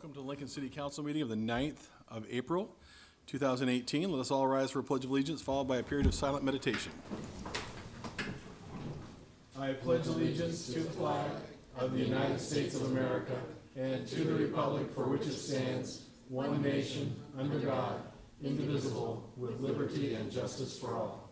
Welcome to the Lincoln City Council meeting of the 9th of April, 2018. Let us all rise for a pledge of allegiance, followed by a period of silent meditation. I pledge allegiance to the flag of the United States of America and to the republic for which it stands, one nation, under God, indivisible, with liberty and justice for all.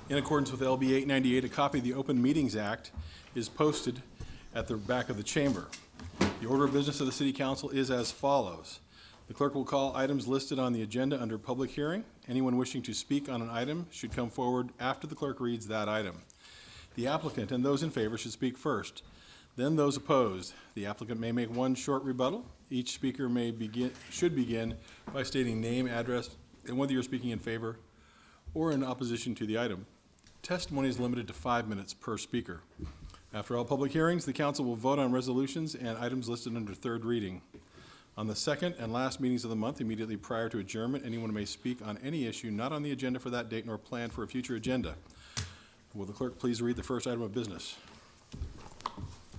In accordance with LB 898, a copy of the Open Meetings Act is posted at the back of the chamber. The order of business of the City Council is as follows. The clerk will call items listed on the agenda under public hearing. Anyone wishing to speak on an item should come forward after the clerk reads that item. The applicant and those in favor should speak first, then those opposed. The applicant may make one short rebuttal. Each speaker should begin by stating name, address, and whether you're speaking in favor or in opposition to the item. Testimony is limited to 5 minutes per speaker. After all public hearings, the council will vote on resolutions and items listed under third reading. On the second and last meetings of the month, immediately prior to adjournment, anyone may speak on any issue not on the agenda for that date nor planned for a future agenda. Will the clerk please read the first item of business?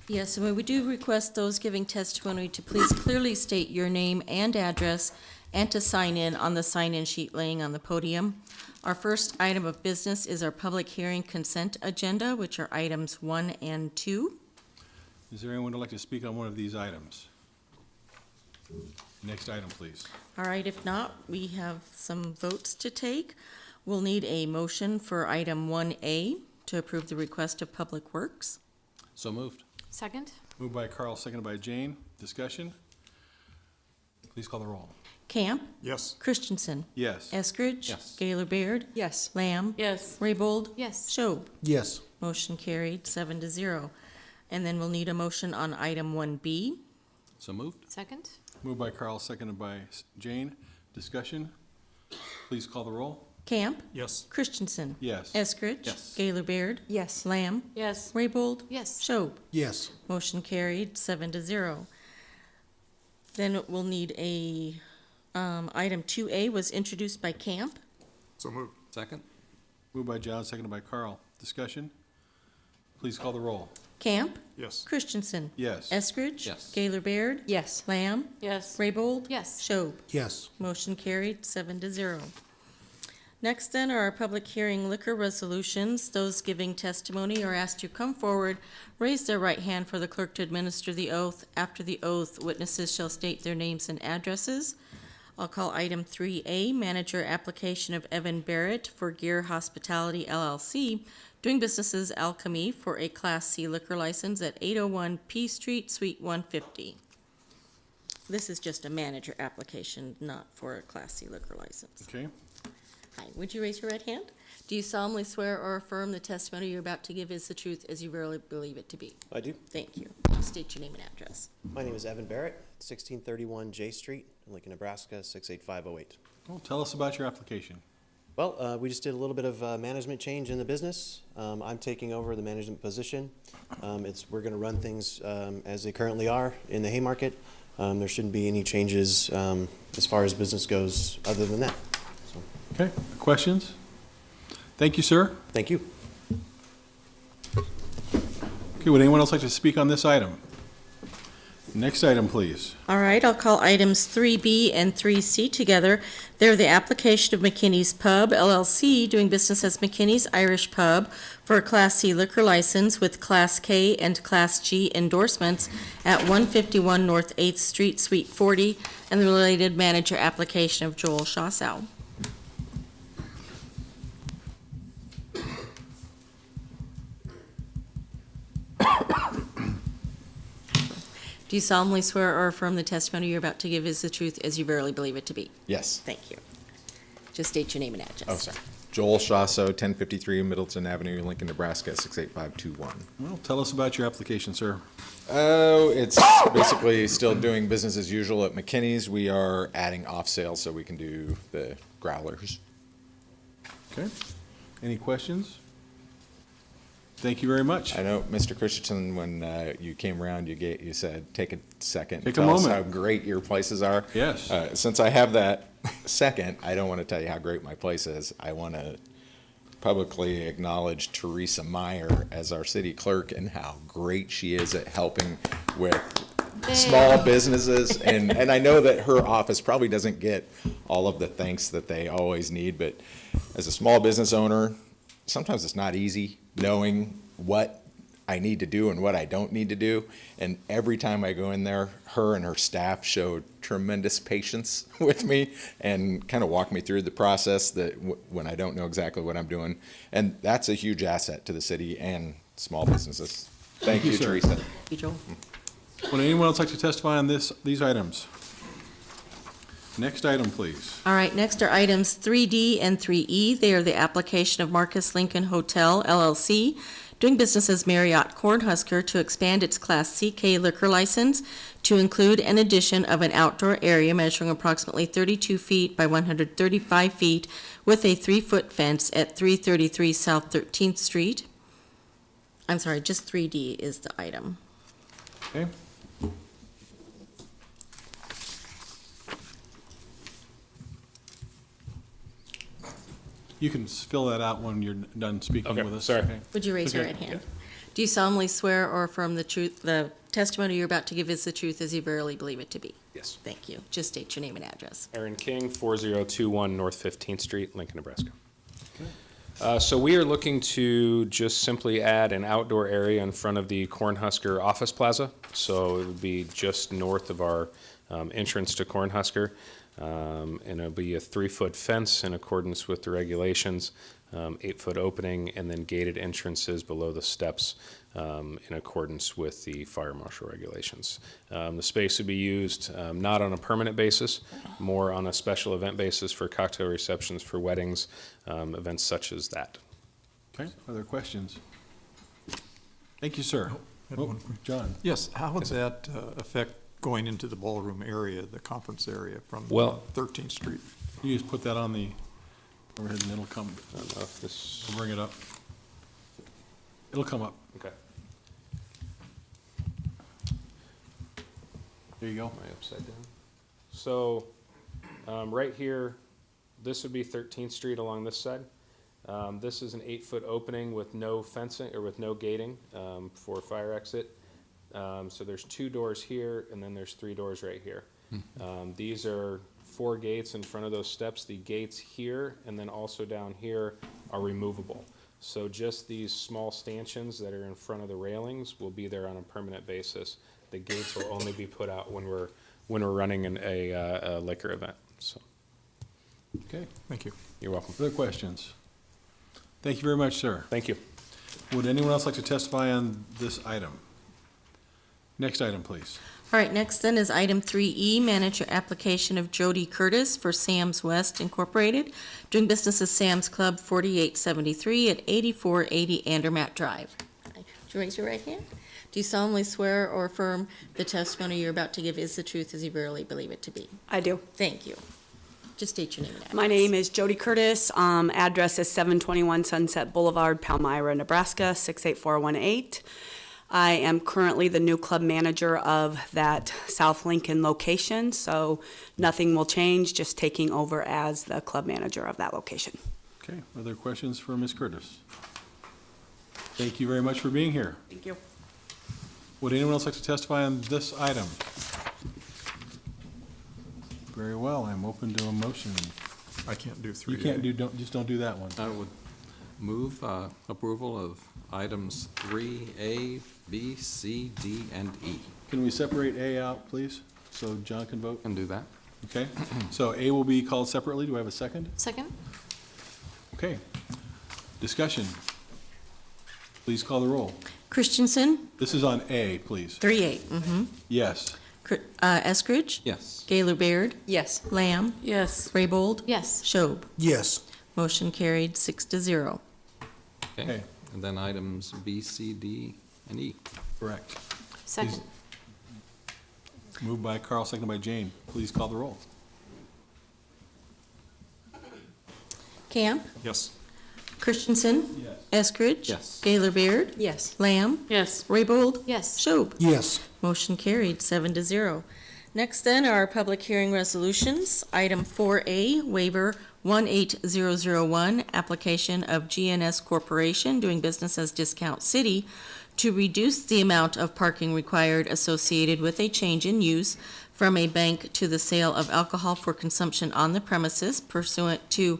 Yes, and we do request those giving testimony to please clearly state your name and address and to sign in on the sign-in sheet laying on the podium. Our first item of business is our public hearing consent agenda, which are items 1 and 2. Is there anyone who would like to speak on one of these items? Next item, please. All right, if not, we have some votes to take. We'll need a motion for item 1A to approve the request of Public Works. So moved. Second? Moved by Carl, seconded by Jane. Discussion? Please call the roll. Camp? Yes. Christensen? Yes. Eskridge? Yes. Gaylor Baird? Yes. Lamb? Yes. Raybold? Yes. Schob? Yes. Motion carried, 7-0. And then we'll need a motion on item 1B. So moved. Second? Moved by Carl, seconded by Jane. Discussion? Please call the roll. Camp? Yes. Christensen? Yes. Eskridge? Yes. Gaylor Baird? Yes. Lamb? Yes. Raybold? Yes. Schob? Yes. Motion carried, 7-0. Then we'll need a, item 2A was introduced by Camp. So moved. Second? Moved by John, seconded by Carl. Discussion? Please call the roll. Camp? Yes. Christensen? Yes. Eskridge? Yes. Gaylor Baird? Yes. Lamb? Yes. Raybold? Yes. Schob? Yes. Motion carried, 7-0. Next then are our public hearing liquor resolutions. Those giving testimony are asked to come forward, raise their right hand for the clerk to administer the oath. After the oath, witnesses shall state their names and addresses. I'll call item 3A, manager application of Evan Barrett for Gear Hospitality LLC, doing business as Alchemy for a Class C liquor license at 801 P Street, Suite 150. This is just a manager application, not for a Class C liquor license. Okay. Hi, would you raise your right hand? Do you solemnly swear or affirm the testimony you're about to give is the truth as you really believe it to be? I do. Thank you. State your name and address. My name is Evan Barrett, 1631 J Street, in Lincoln, Nebraska, 68508. Well, tell us about your application. Well, we just did a little bit of management change in the business. I'm taking over the management position. We're going to run things as they currently are in the Haymarket. There shouldn't be any changes as far as business goes other than that. So, Okay. Questions? Thank you, sir. thank you. Okay, would anyone else like to speak on this item? Next item, please. All right, I'll call items 3B and 3C together. They're the application of McKinney's Pub LLC, doing business as McKinney's Irish Pub for a Class C liquor license with Class K and Class G endorsements at 151 North 8th Street, Suite 40, and the related manager application of Joel Shawsow. Do you solemnly swear or affirm the testimony you're about to give is the truth as you verily believe it to be? Yes. Thank you. Just state your name and address. Oh, sorry. Joel Shasso, 1053 Middleton Avenue, Lincoln, Nebraska, 68521. Well, tell us about your application, sir. Oh, it's basically still doing business as usual at McKinney's. We are adding off sales so we can do the growlers. Okay. Any questions? Thank you very much. I know, Mr. Christensen, when you came around, you said, take a second. Take a tell us moment. how great your places are. Yes. Since I have that second, I don't want to tell you how great my place is. I want to publicly acknowledge Teresa Meyer as our city clerk and how great she is at helping with small businesses. And I know that her office probably doesn't get all of the thanks that they always need, but as a small business owner, sometimes it's not easy knowing what I need to do and what I don't need to do. And every time I go in there, her and her staff show tremendous patience with me and kind of walk me through the process that when I don't know exactly what I'm doing. And that's a huge asset to the city and small businesses. Thank you, you, sir. Teresa. Thank you, Joel. Would anyone else like to testify on these items? Next item, please. All right, next are items 3D and 3E. They are the application of Marcus Lincoln Hotel LLC, doing business as Marriott Cornhusker, to expand its Class CK liquor license to include an addition of an outdoor area measuring approximately 32 feet by 135 feet with a 3-foot fence at 333 South 13th Street. I'm sorry, just 3D is the item. Okay. You can fill that out when you're done speaking Okay, with us. sorry. okay? Would you raise your Okay. right hand? Do you solemnly swear or affirm the truth, the testimony you're about to give is the truth as you verily believe it to be? Yes. Thank you. Just state your name and address. Aaron King, 4021 North 15th Street, Lincoln, Nebraska. So we are looking to just simply add an outdoor area in front of the Cornhusker Office Plaza. So it would be just north of our entrance to Cornhusker. And it'll be a 3-foot fence in accordance with the regulations, 8-foot opening, and then gated entrances below the steps in accordance with the fire marshal regulations. The space would be used not on a permanent basis, more on a special event basis for cocktail receptions, for weddings, events such as that. Okay, other questions? Thank you, sir. had Oh, one quick- John, Yes, how would that affect going into the ballroom area, the conference area from Well- 13th Street? you just put that on the overhead and it'll come, I don't know if this, we'll bring it up. It'll come up. okay, There you go. am I upside down? So, right here, this would be 13th Street along this side. This is an 8-foot opening with no fencing, or with no gating, for fire exit. So there's 2 doors here, and then there's 3 doors right here. These are 4 gates in front of those steps. The gates here, and then also down here, are removable. So just these small stanchions that are in front of the railings will be there on a permanent basis. The gates will only be put out when we're running a liquor event. So, Okay, Thank you. you're welcome. other questions? Thank you very much, sir. Thank you. Would anyone else like to testify on this item? Next item, please. All right, next then is item 3E, manager application of Jody Curtis for Sam's West Incorporated, doing business as Sam's Club 4873 at 8480 Andermatt Drive. Would you raise your right hand? Do you solemnly swear or affirm the testimony you're about to give is the truth as you verily believe it to be? I do. Thank you. Just state your name and address. My name is Jody Curtis. Address is 721 Sunset Boulevard, Palmyra, Nebraska, 68418. I am currently the new club manager of that South Lincoln location, so nothing will change, just taking over as the club manager of that location. Okay, other questions for Ms. Curtis? Thank you very much for being here. Thank you. Would anyone else like to testify on this item? Very well, I'm open to a motion. I can't do 3A. You can't do, just don't do that one. I would move approval of items 3A, B, C, D, and E. Can we separate A out, please, so John can vote? Can do that. Okay, so A will be called separately. Do I have a second? Second? Okay. Discussion. Please call the roll. Christensen, This is on A, please. 3A. Yes. Eskridge? Yes. Gaylor Baird? Yes. Lamb? Yes. Raybold? Yes. Schob? Yes. Motion carried 6-0. Okay. And then items B, C, D, and E. Correct. Second. Moved by Carl, seconded by Jane. Please call the roll. Camp? Yes. Christensen. Yes. Eskridge. Yes. Gaylor Baird. Yes. Lamb. Yes. Raybold. Yes. Schob. Yes. Motion carried, 7-0. Next then are public hearing resolutions. Item 4A, waiver 18001, application of GNS Corporation doing business as Discount City to reduce the amount of parking required associated with a change in use from a bank to the sale of alcohol for consumption on the premises pursuant to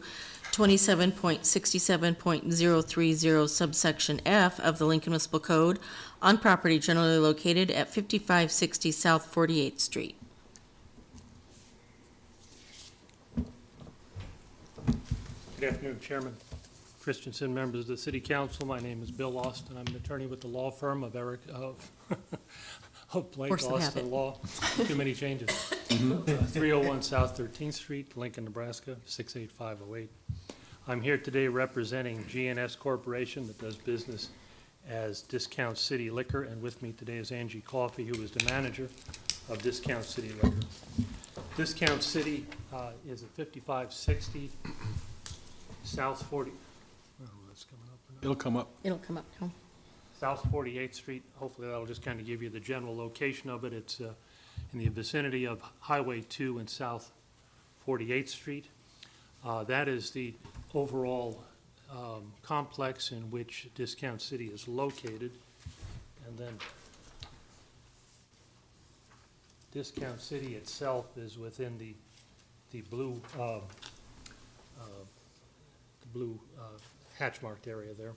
27.67.030 subsection F of the Lincoln Municipal Code on property generally located at 5560 South 48th Street. Good afternoon, Chairman Christensen, members of the City Council. My name is Bill Austin. I'm an attorney with the law firm of Blake Force of Austin habit. Law. Too many changes. 301 South 13th Street, Lincoln, Nebraska, 68508. I'm here today representing GNS Corporation that does business as Discount City Liquor, and with me today is Angie Coffey, who is the manager of Discount City Liquor. Discount City is at 5560 South 40, oh, that's coming up. It'll come up. It'll come up now. South 48th Street. Hopefully that'll just kind of give you the general location of it. It's in the vicinity of Highway 2 and South 48th Street. That is the overall complex in which Discount City is located. And then Discount City itself is within the blue hatch-marked area there.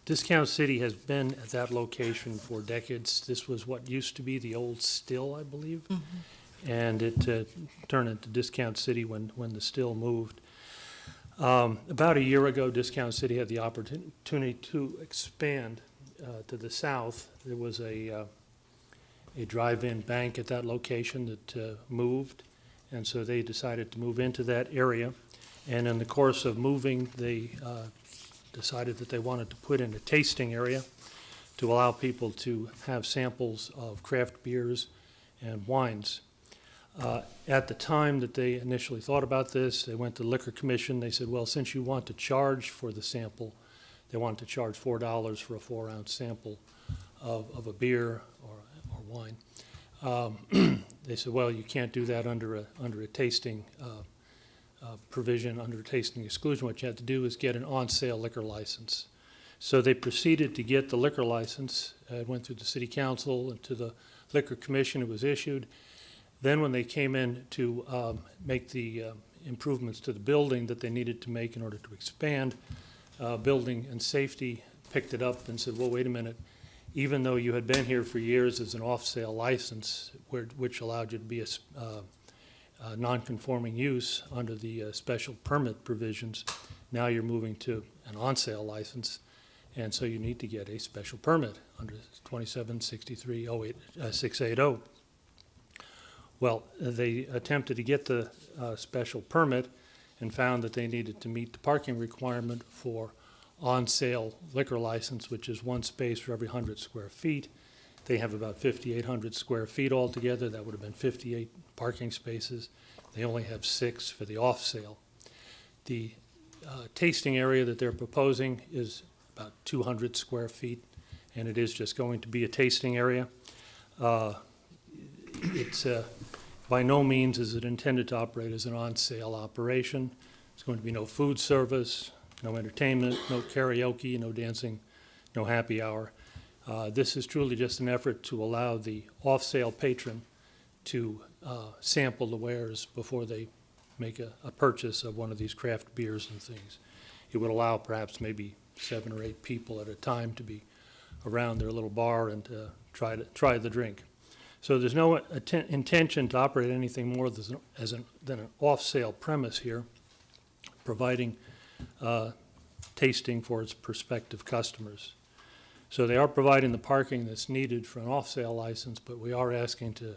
Discount City has been at that location for decades. This was what used to be the old Still, I believe. And it turned into Discount City when the Still moved. About a year ago, Discount City had the opportunity to expand to the south. There was a drive-in bank at that location that moved, and so they decided to move into that area. And in the course of moving, they decided that they wanted to put in a tasting area to allow people to have samples of craft beers and wines. At the time that they initially thought about this, they went to the Liquor Commission. They said, well, since you want to charge for the sample, they wanted to charge $4 for a 4-ounce sample of a beer or wine. They said, well, you can't do that under a tasting provision, under a tasting exclusion. What you have to do is get an on-sale liquor license. So they proceeded to get the liquor license. It went through the City Council and to the Liquor Commission. It was issued. Then when they came in to make the improvements to the building that they needed to make in order to expand, Building and Safety picked it up and said, well, wait a minute. Even though you had been here for years as an off-sale license, which allowed you to be a non-conforming use under the special permit provisions, now you're moving to an on-sale license, and so you need to get a special permit under 2763-680. Well, they attempted to get the special permit and found that they needed to meet the parking requirement for on-sale liquor license, which is one space for every 100 square feet. They have about 5,800 square feet altogether. That would have been 58 parking spaces. They only have 6 for the off-sale. The tasting area that they're proposing is about 200 square feet, and it is just going to be a tasting area. It's by no means is it intended to operate as an on-sale operation. There's going to be no food service, no entertainment, no karaoke, no dancing, no happy hour. This is truly just an effort to allow the off-sale patron to sample the wares before they make a purchase of one of these craft beers and things. It would allow perhaps maybe 7 or 8 people at a time to be around their little bar and try the drink. So there's no intention to operate anything more than an off-sale premise here, providing tasting for its prospective customers. So they are providing the parking that's needed for an off-sale license, but we are asking to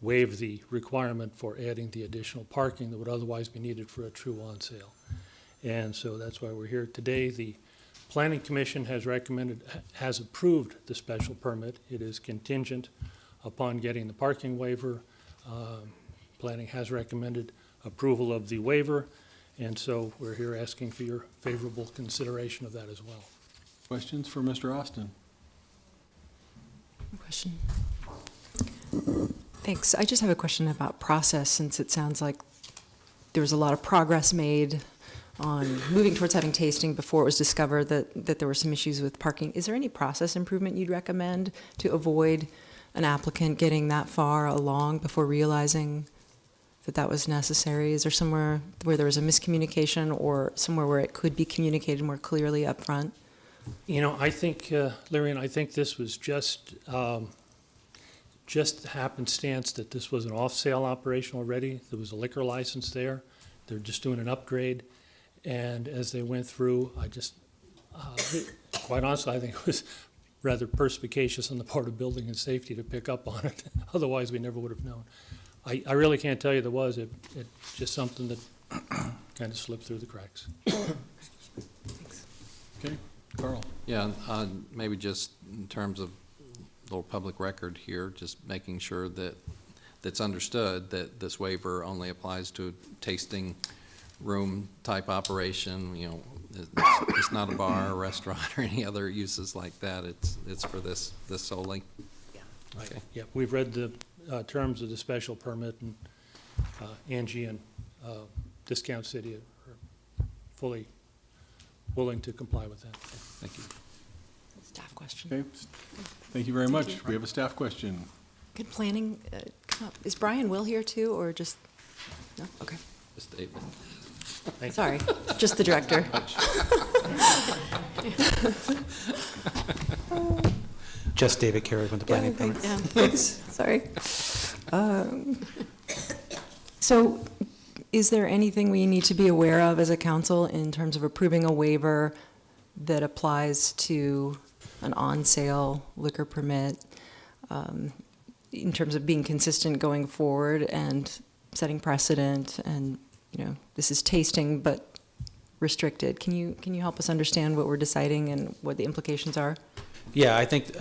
waive the requirement for adding the additional parking that would otherwise be needed for a true on-sale. And so that's why we're here today. The Planning Commission has approved the special permit. It is contingent upon getting the parking waiver. Planning has recommended approval of the waiver, And so we're here asking for your favorable consideration of that as well. Questions for Mr. Austin? Question. Thanks. I just have a question about process, since it sounds like there was a lot of progress made on moving towards having tasting before it was discovered that there were some issues with parking. Is there any process improvement you'd recommend to avoid an applicant getting that far along before realizing that that was necessary? Is there somewhere where there was a miscommunication, or somewhere where it could be communicated more clearly up front? You know, I think, Larry, I think this was just happenstance that this was an off-sale operation already. There was a liquor license there. They're just doing an upgrade. And as they went through, I just, quite honestly, I think it was rather perspicacious on the part of building and safety to pick up on it. Otherwise, we never would have known. I really can't tell you there was. It's just something that kind of slipped through the cracks. Okay, Carl? Yeah, maybe just in terms of little public record here, just making sure that that's understood that this waiver only applies to tasting room type operation. You know, it's not a bar, or restaurant, or any other uses like that. It's for this solely. Okay. Yeah, we've read the terms of the special permit, and Angie and Discount City are fully willing to comply with that. Thank you. Staff question. Okay, thank you very much. We have a staff question. Could planning come up? Is Brian Will here too, or just, no? Okay. Just David. Thank you. Sorry, just the director. Just David Carey with the planning board. Yeah, thanks. Sorry. So is there anything we need to be aware of as a council in terms of approving a waiver that applies to an on-sale liquor permit, in terms of being consistent going forward and setting precedent? And, you know, this is tasting but restricted. Can you help us understand what we're deciding and what the implications are? Yeah, I think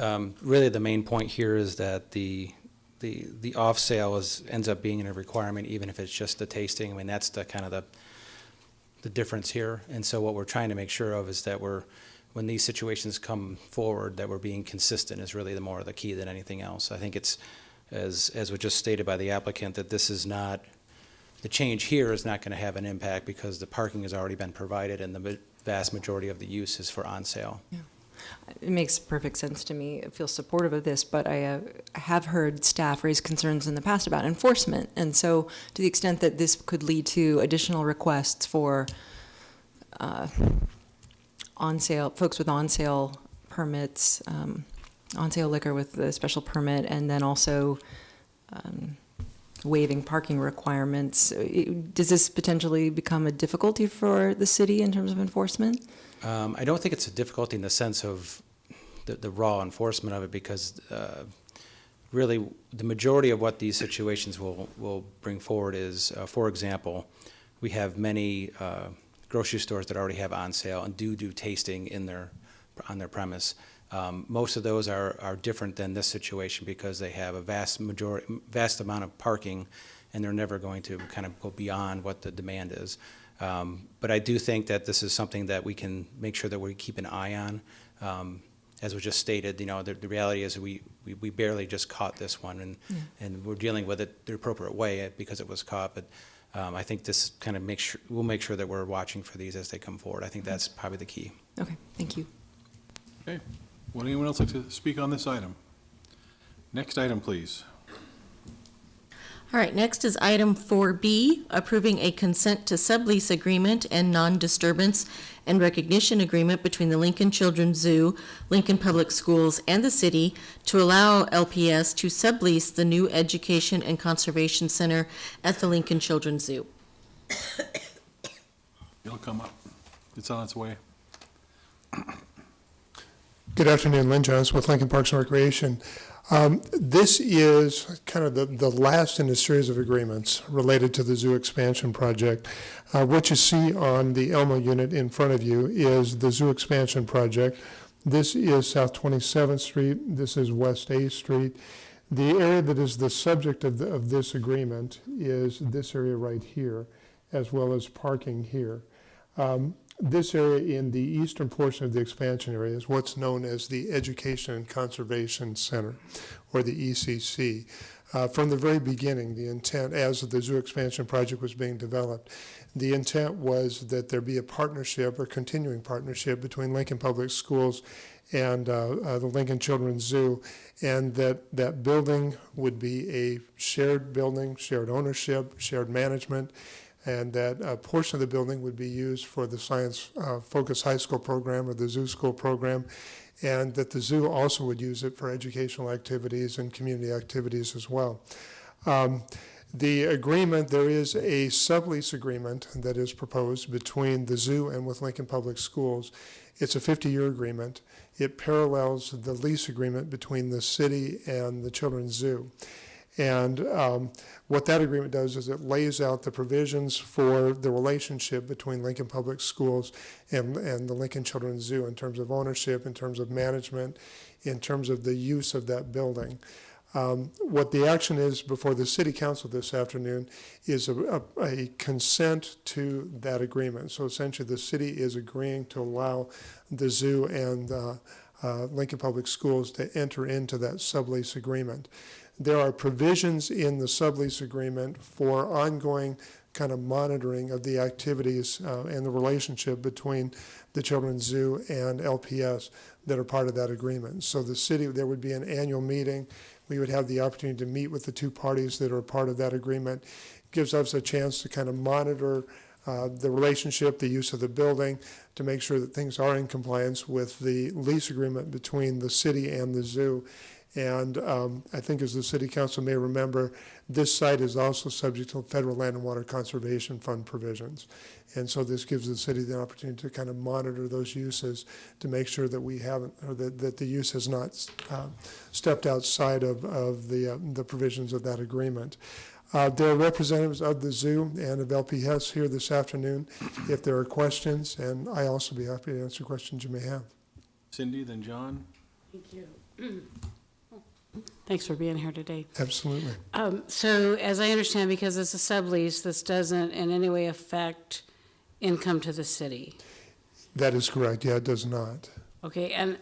really the main point here is that the off sale ends up being a requirement, even if it's just the tasting. I mean, that's the kind of the difference here. And so what we're trying to make sure of is that when these situations come forward, that we're being consistent is really more the key than anything else. I think it's, as was just stated by the applicant, that this is not, the change here is not going to have an impact because the parking has already been provided and the vast majority of the use is for on sale. Yeah. It makes perfect sense to me. I feel supportive of this, but I have heard staff raise concerns in the past about enforcement. And so to the extent that this could lead to additional requests for on-sale, folks with on-sale permits, on-sale liquor with the special permit, and then also waiving parking requirements, does this potentially become a difficulty for the city in terms of enforcement? I don't think it's a difficulty in the sense of the raw enforcement of it, because really the majority of what these situations will bring forward is, for example, we have many grocery stores that already have on sale and do tasting on their premise. Most of those are different than this situation because they have a vast amount of parking, and they're never going to kind of go beyond what the demand is. But I do think that this is something that we can make sure that we keep an eye on. As was just stated, you know, the reality is we barely just caught this one, and we're dealing with it the appropriate way because it was caught. But I think this kind of we'll make sure that we're watching for these as they come forward. I think that's probably the key. Okay, thank you. Okay, would anyone else like to speak on this item? Next item, please. All right, next is item 4B, approving a consent to sublease agreement and non-disturbance and recognition agreement between the Lincoln Children's Zoo, Lincoln Public Schools, and the city to allow LPS to sublease the new Education and Conservation Center at the Lincoln Children's Zoo. It'll come up. It's on its way. Good afternoon, Lynn Jones with Lincoln Parks and Recreation. This is kind of the last in a series of agreements related to the zoo expansion project. What you see on the Elmo unit in front of you is the zoo expansion project. This is South 27th Street. This is West A Street. The area that is the subject of this agreement is this area right here. as well as parking here. This area in the eastern portion of the expansion area is what's known as the Education and Conservation Center, or the ECC. From the very beginning, the intent, as the zoo expansion project was being developed, the intent was that there be a partnership or continuing partnership between Lincoln Public Schools and the Lincoln Children's Zoo, and that building would be a shared building, shared ownership, shared management, and that a portion of the building would be used for the Science Focus High School program or the Zoo School program, and that the zoo also would use it for educational activities and community activities as well. The agreement, there is a sublease agreement that is proposed between the zoo and with Lincoln Public Schools. It's a 50-year agreement. It parallels the lease agreement between the city and the Children's Zoo. And what that agreement does is it lays out the provisions for the relationship between Lincoln Public Schools and the Lincoln Children's Zoo in terms of ownership, in terms of management, in terms of the use of that building. What the action is before the City Council this afternoon is a consent to that agreement. So essentially the city is agreeing to allow the zoo and Lincoln Public Schools to enter into that sublease agreement. There are provisions in the sublease agreement for ongoing kind of monitoring of the activities and the relationship between the Children's Zoo and LPS that are part of that agreement. So the city, there would be an annual meeting. We would have the opportunity to meet with the two parties that are part of that agreement. It gives us a chance to kind of monitor the relationship, the use of the building, to make sure that things are in compliance with the lease agreement between the city and the zoo. And I think, as the City Council may remember, this site is also subject to federal land and water conservation fund provisions. And so this gives the city the opportunity to kind of monitor those uses to make sure that we haven't, or that the use has not stepped outside of the provisions of that agreement. There are representatives of the zoo and of LPS here this afternoon if there are questions, and I also be happy to answer questions you may have. Cindy, then John. Thank you. Thanks for being here today. Absolutely. So as I understand, because it's a sublease, this doesn't in any way affect income to the city. That is correct. Yeah, it does not. Okay, and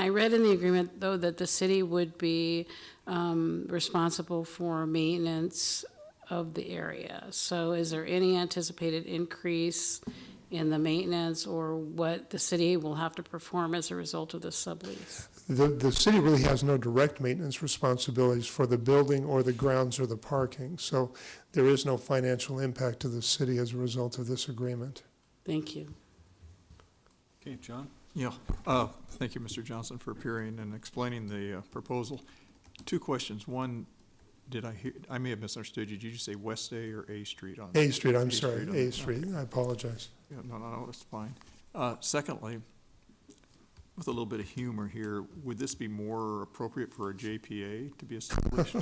I read in the agreement, though, that the city would be responsible for maintenance of the area. So is there any anticipated increase in the maintenance or what the city will have to perform as a result of this sublease? The city really has no direct maintenance responsibilities for the building or the grounds or the parking. So there is no financial impact to the city as a result of this agreement. Thank you. Okay, John. Yeah, thank you, Mr. Johnson, for appearing and explaining the proposal. Two questions. One, did I hear, I may have misunderstood you. Did you say West A or A Street on? A Street, I'm sorry, on A that? Street. I apologize. Yeah, no, that's fine. Secondly, with a little bit of humor here, would this be more appropriate for a JPA to be established?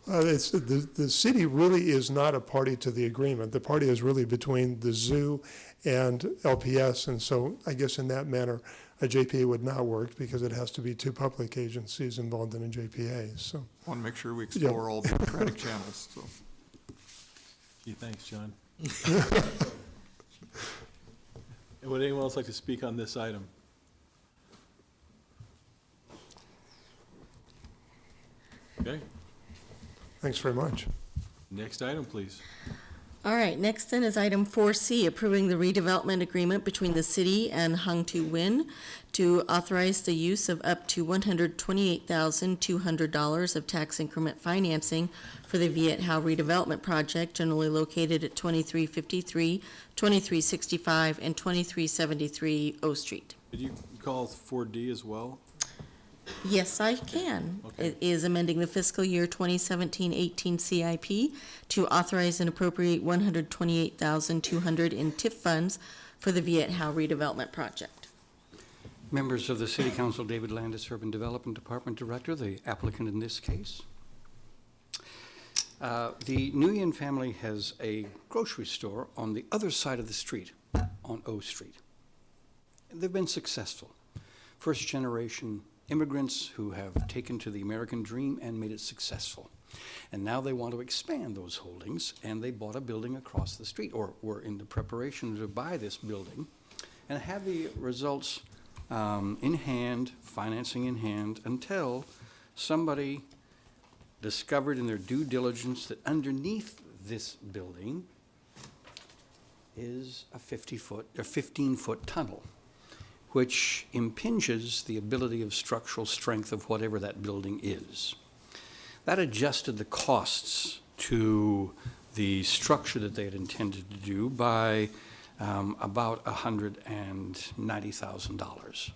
The city really is not a party to the agreement. The party is really between the zoo and LPS, and so I guess in that manner, a JPA would not work because it has to be two public agencies involved in a JPA, so. Want to make sure we explore all democratic channels, so. Gee, thanks, John. Would anyone else like to speak on this item? Okay, Thanks very much. next item, please. All right, next then is item 4C, approving the redevelopment agreement between the city and Hung To Win to authorize the use of up to $128,200 of tax increment financing for the Viet Howe redevelopment project, generally located at 2353, 2365, and 2373 O Street. Did you call 4D as well? Yes, I can. Okay. It is amending the fiscal year 2017-18 CIP to authorize and appropriate $128,200 in TIF funds for the Viet Howe redevelopment project. Members of the City Council, David Landis, Urban Development Department Director, the applicant in this case. The Nguyen family has a grocery store on the other side of the street, on O Street. They've been successful. First generation immigrants who have taken to the American dream and made it successful. And now they want to expand those holdings, and they bought a building across the street, or were in the preparation to buy this building, and have the results in hand, financing in hand, until somebody discovered in their due diligence that underneath this building is a 15-foot tunnel, which impinges the ability of structural strength of whatever that building is. That adjusted the costs to the structure that they had intended to do by about $190,000.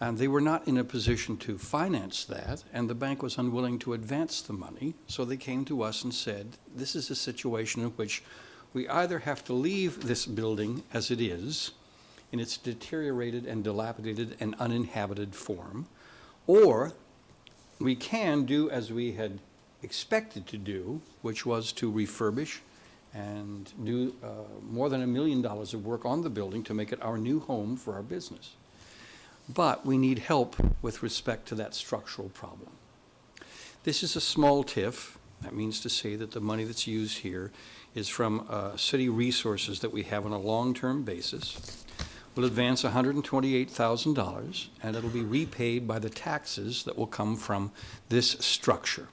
And they were not in a position to finance that, and the bank was unwilling to advance the money, so they came to us and said, this is a situation in which we either have to leave this building as it is, in its deteriorated and dilapidated and uninhabited form, or we can do as we had expected to do, which was to refurbish and do more than $1 million of work on the building to make it our new home for our business. But we need help with respect to that structural problem. This is a small TIF. That means to say that the money that's used here is from city resources that we have on a long-term basis. We'll advance $128,000, and it'll be repaid by the taxes that will come from this structure.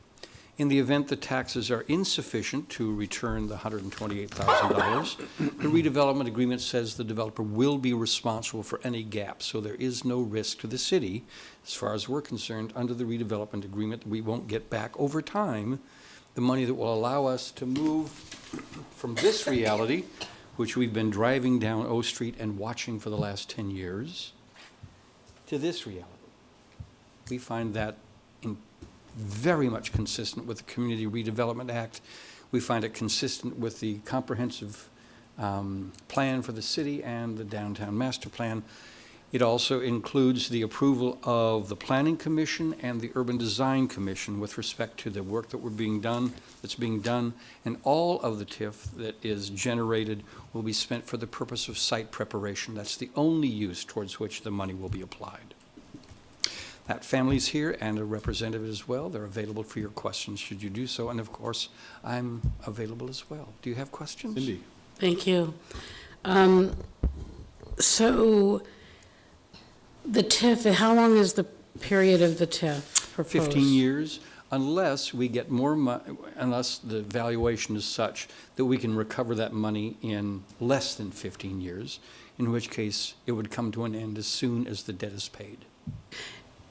In the event the taxes are insufficient to return the $128,000, the redevelopment agreement says the developer will be responsible for any gap, so there is no risk to the city, as far as we're concerned, under the redevelopment agreement, that we won't get back over time the money that will allow us to move from this reality, which we've been driving down O Street and watching for the last 10 years, to this reality. We find that very much consistent with the Community Redevelopment Act. We find it consistent with the comprehensive plan for the city and the downtown master plan. It also includes the approval of the Planning Commission and the Urban Design Commission with respect to the work that's being done, and all of the TIF that is generated will be spent for the purpose of site preparation. That's the only use towards which the money will be applied. That family's here and a representative as well. They're available for your questions should you do so, and of course, I'm available as well. Do you have questions? Cindy? Thank you. So the TIF, how long is the period of the TIF proposed? 15 years, unless we get more money, unless the valuation is such that we can recover that money in less than 15 years, in which case it would come to an end as soon as the debt is paid.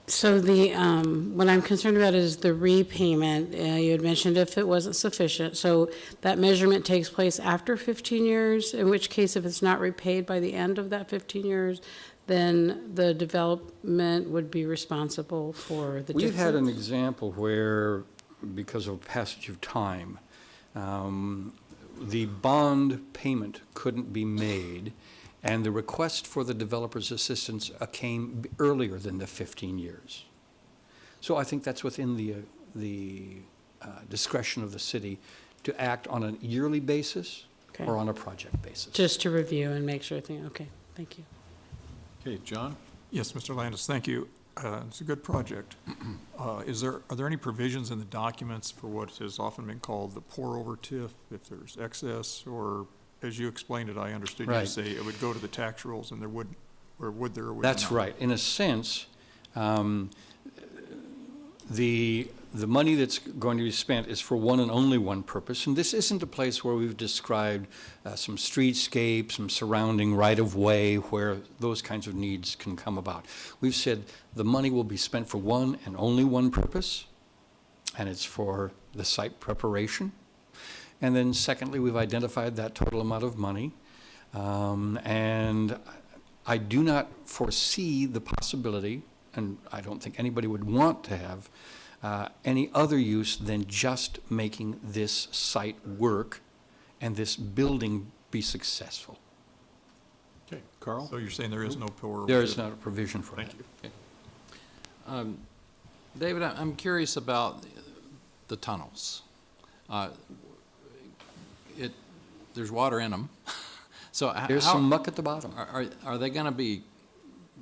So what I'm concerned about is the repayment. You had mentioned if it wasn't sufficient. So that measurement takes place after 15 years, in which case if it's not repaid by the end of that 15 years, then the development would be responsible for the difference. We've had an example where, because of passage of time, the bond payment couldn't be made, and the request for the developer's assistance came earlier than the 15 years. So I think that's within the discretion of the city to act on a yearly basis or on a project basis. Just to review and make sure okay, thank you. Okay, John? Yes, Mr. Landis, thank you. It's a good project. Are there any provisions in the documents for what has often been called the pour-over TIF, if there's excess, or as you explained it, I understood you to say it would go to the tax rolls and there would, or would there, or would there not? That's right. In a sense, the money that's going to be spent is for one and only one purpose, and this isn't a place where we've described some streetscape, some surrounding right-of-way where those kinds of needs can come about. We've said the money will be spent for one and only one purpose, and it's for the site preparation. And then secondly, we've identified that total amount of money, and I do not foresee the possibility, and I don't think anybody would want to have any other use than just making this site work and this building be successful. Okay, Carl? So you're saying there is no pour-over? There is not a provision for that. Thank you. David, I'm curious about the tunnels. There's water in them. So There's some muck at the bottom. Are they going to be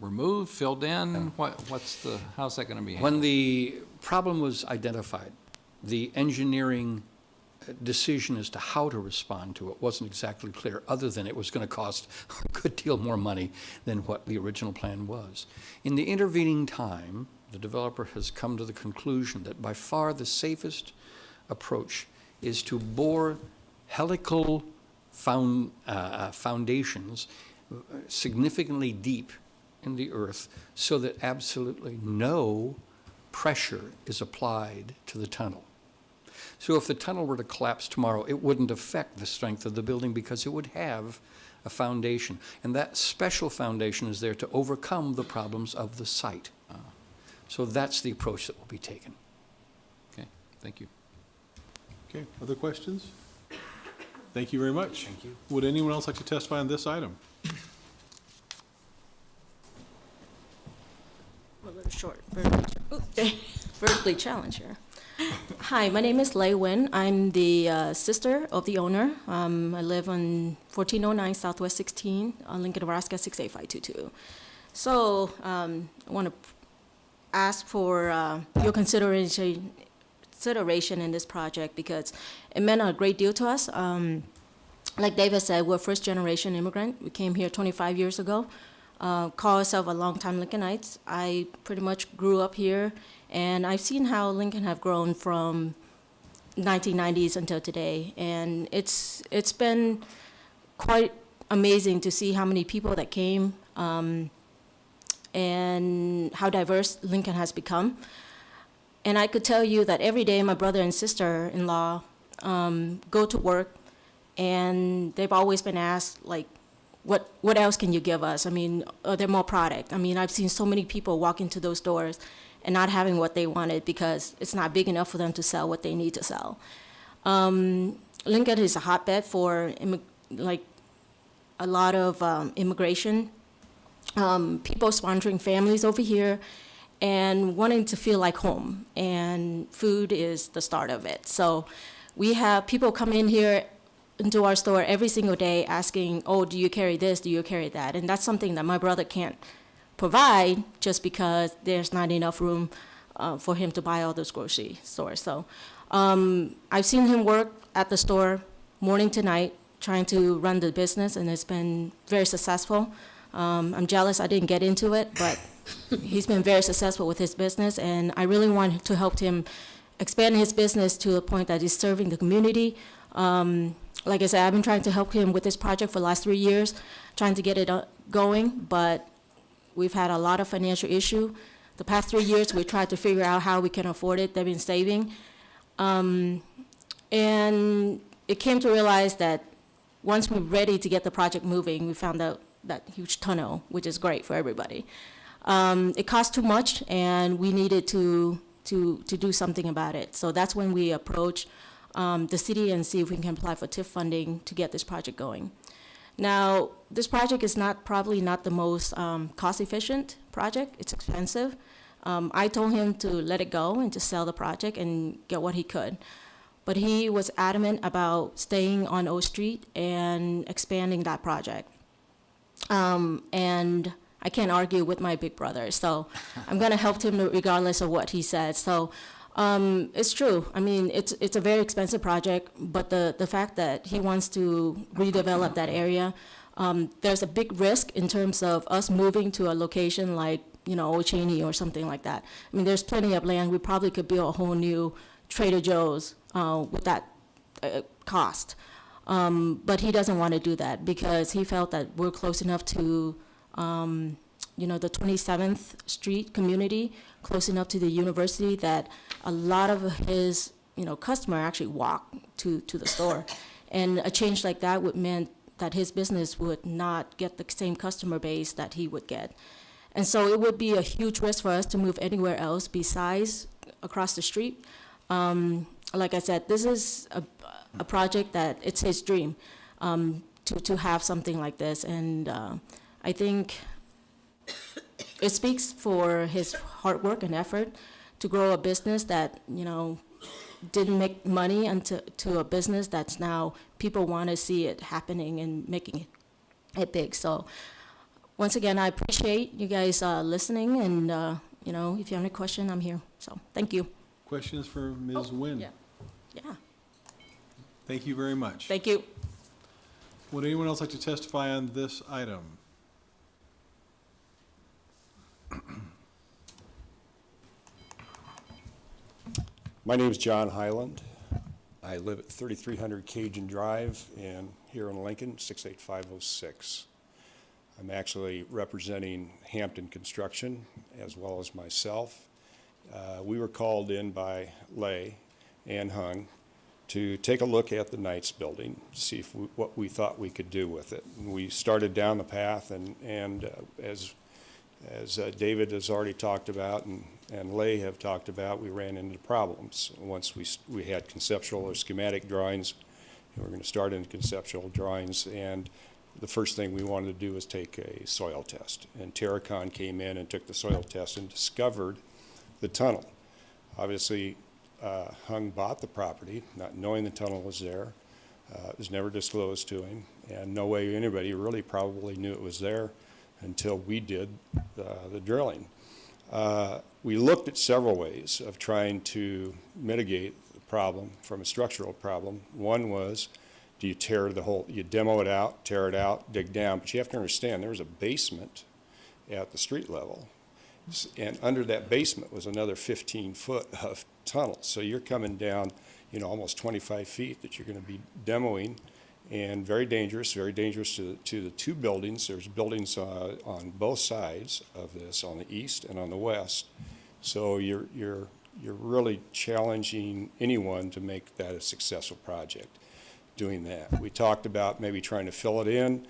removed, filled in? How's that going to be handled? When the problem was identified, the engineering decision as to how to respond to it wasn't exactly clear, other than it was going to cost a good deal more money than what the original plan was. In the intervening time, the developer has come to the conclusion that by far the safest approach is to bore helical foundations significantly deep in the earth so that absolutely no pressure is applied to the tunnel. So if the tunnel were to collapse tomorrow, it wouldn't affect the strength of the building because it would have a foundation. And that special foundation is there to overcome the problems of the site. So that's the approach that will be taken. Okay, thank you. Okay, other questions? Thank you very much. Thank you. Would anyone else like to testify on this item? A little short, vertically challenged here. Hi, my name is Lei Wen. I'm the sister of the owner. I live on 1409 Southwest 16, on Lincoln, Nebraska 68522. So I want to ask for your consideration in this project because it meant a great deal to us. Like David said, we're first-generation immigrant. We came here 25 years ago. Call ourselves a long-time Lincolnites. I pretty much grew up here, and I've seen how Lincoln have grown from 1990s until today, and it's been quite amazing to see how many people that came and how diverse Lincoln has become. And I could tell you that every day my brother and sister-in-law go to work, and they've always been asked, like, what else can you give us? I mean, are there more product? I mean, I've seen so many people walk into those doors and not having what they wanted because it's not big enough for them to sell what they need to sell. Lincoln is a hotbed for like a lot of immigration, people sponsoring families over here and wanting to feel like home, and food is the start of it. So we have people come in here into our store every single day asking, oh, do you carry this, do you carry that? And that's something that my brother can't provide just because there's not enough room for him to buy all those grocery stores. So I've seen him work at the store morning to night trying to run the business, and it's been very successful. I'm jealous I didn't get into it, but he's been very successful with his business, and I really want to help him expand his business to a point that he's serving the community. Like I said, I've been trying to help him with this project for the last 3 years, trying to get it going, but we've had a lot of financial issue. The past 3 years, we tried to figure out how we can afford it. They've been saving. And it came to realize that once we're ready to get the project moving, we found out that huge tunnel, which is great for everybody. It cost too much, and we needed to do something about it. So that's when we approached the city and see if we can apply for TIF funding to get this project going. Now, this project is probably not the most cost-efficient project. It's expensive. I told him to let it go and to sell the project and get what he could. But he was adamant about staying on O Street and expanding that project. And I can't argue with my big brother, so I'm going to help him regardless of what he says. So it's true. I mean, it's a very expensive project, but the fact that he wants to redevelop that area, there's a big risk in terms of us moving to a location like, Old Cheney or something like that. I mean, there's plenty of land. We probably could build a whole new Trader Joe's with that cost. But he doesn't want to do that because he felt that we're close enough to, the 27th Street community, close enough to the university that a lot of his, customer actually walk to the store. And a change like that would mean that his business would not get the same customer base that he would get. And so it would be a huge risk for us to move anywhere else besides across the street. Like I said, this is a project that it's his dream to have something like this. And I think it speaks for his hard work and effort to grow a business that, didn't make money to a business that's now people want to see it happening and making it big. So once again, I appreciate you guys listening. And, if you have any question, I'm here. So thank you. Questions for Ms. Nguyen? Yeah, Thank you very much. thank you. Would anyone else like to testify on this item? My name is John Highland. I live at 3300 Cajun Drive and here in Lincoln, 68506. I'm actually representing Hampton Construction as well as myself. We were called in by Lay and Hung to take a look at the Knights building, to see if what we thought we could do with it. And we started down the path, and as David has already talked about and Lay have talked about, we ran into problems. Once we had conceptual or schematic drawings, and we're going to start in conceptual drawings, and the first thing we wanted to do was take a soil test. And Terracon came in and took the soil test and discovered the tunnel. Obviously, Hung bought the property, not knowing the tunnel was there. It was never disclosed to him, and no way anybody really probably knew it was there until we did the drilling. We looked at several ways of trying to mitigate the problem from a structural problem. One was, do you you demo it out, tear it out, dig down, but you have to understand there was a basement at the street level. And under that basement was another 15 foot of tunnel. So you're coming down, almost 25 feet that you're going to be demoing, and very dangerous to the two buildings. There's buildings on both sides of this, on the east and on the west. So you're really challenging anyone to make that a successful project doing that. We talked about maybe trying to fill it in,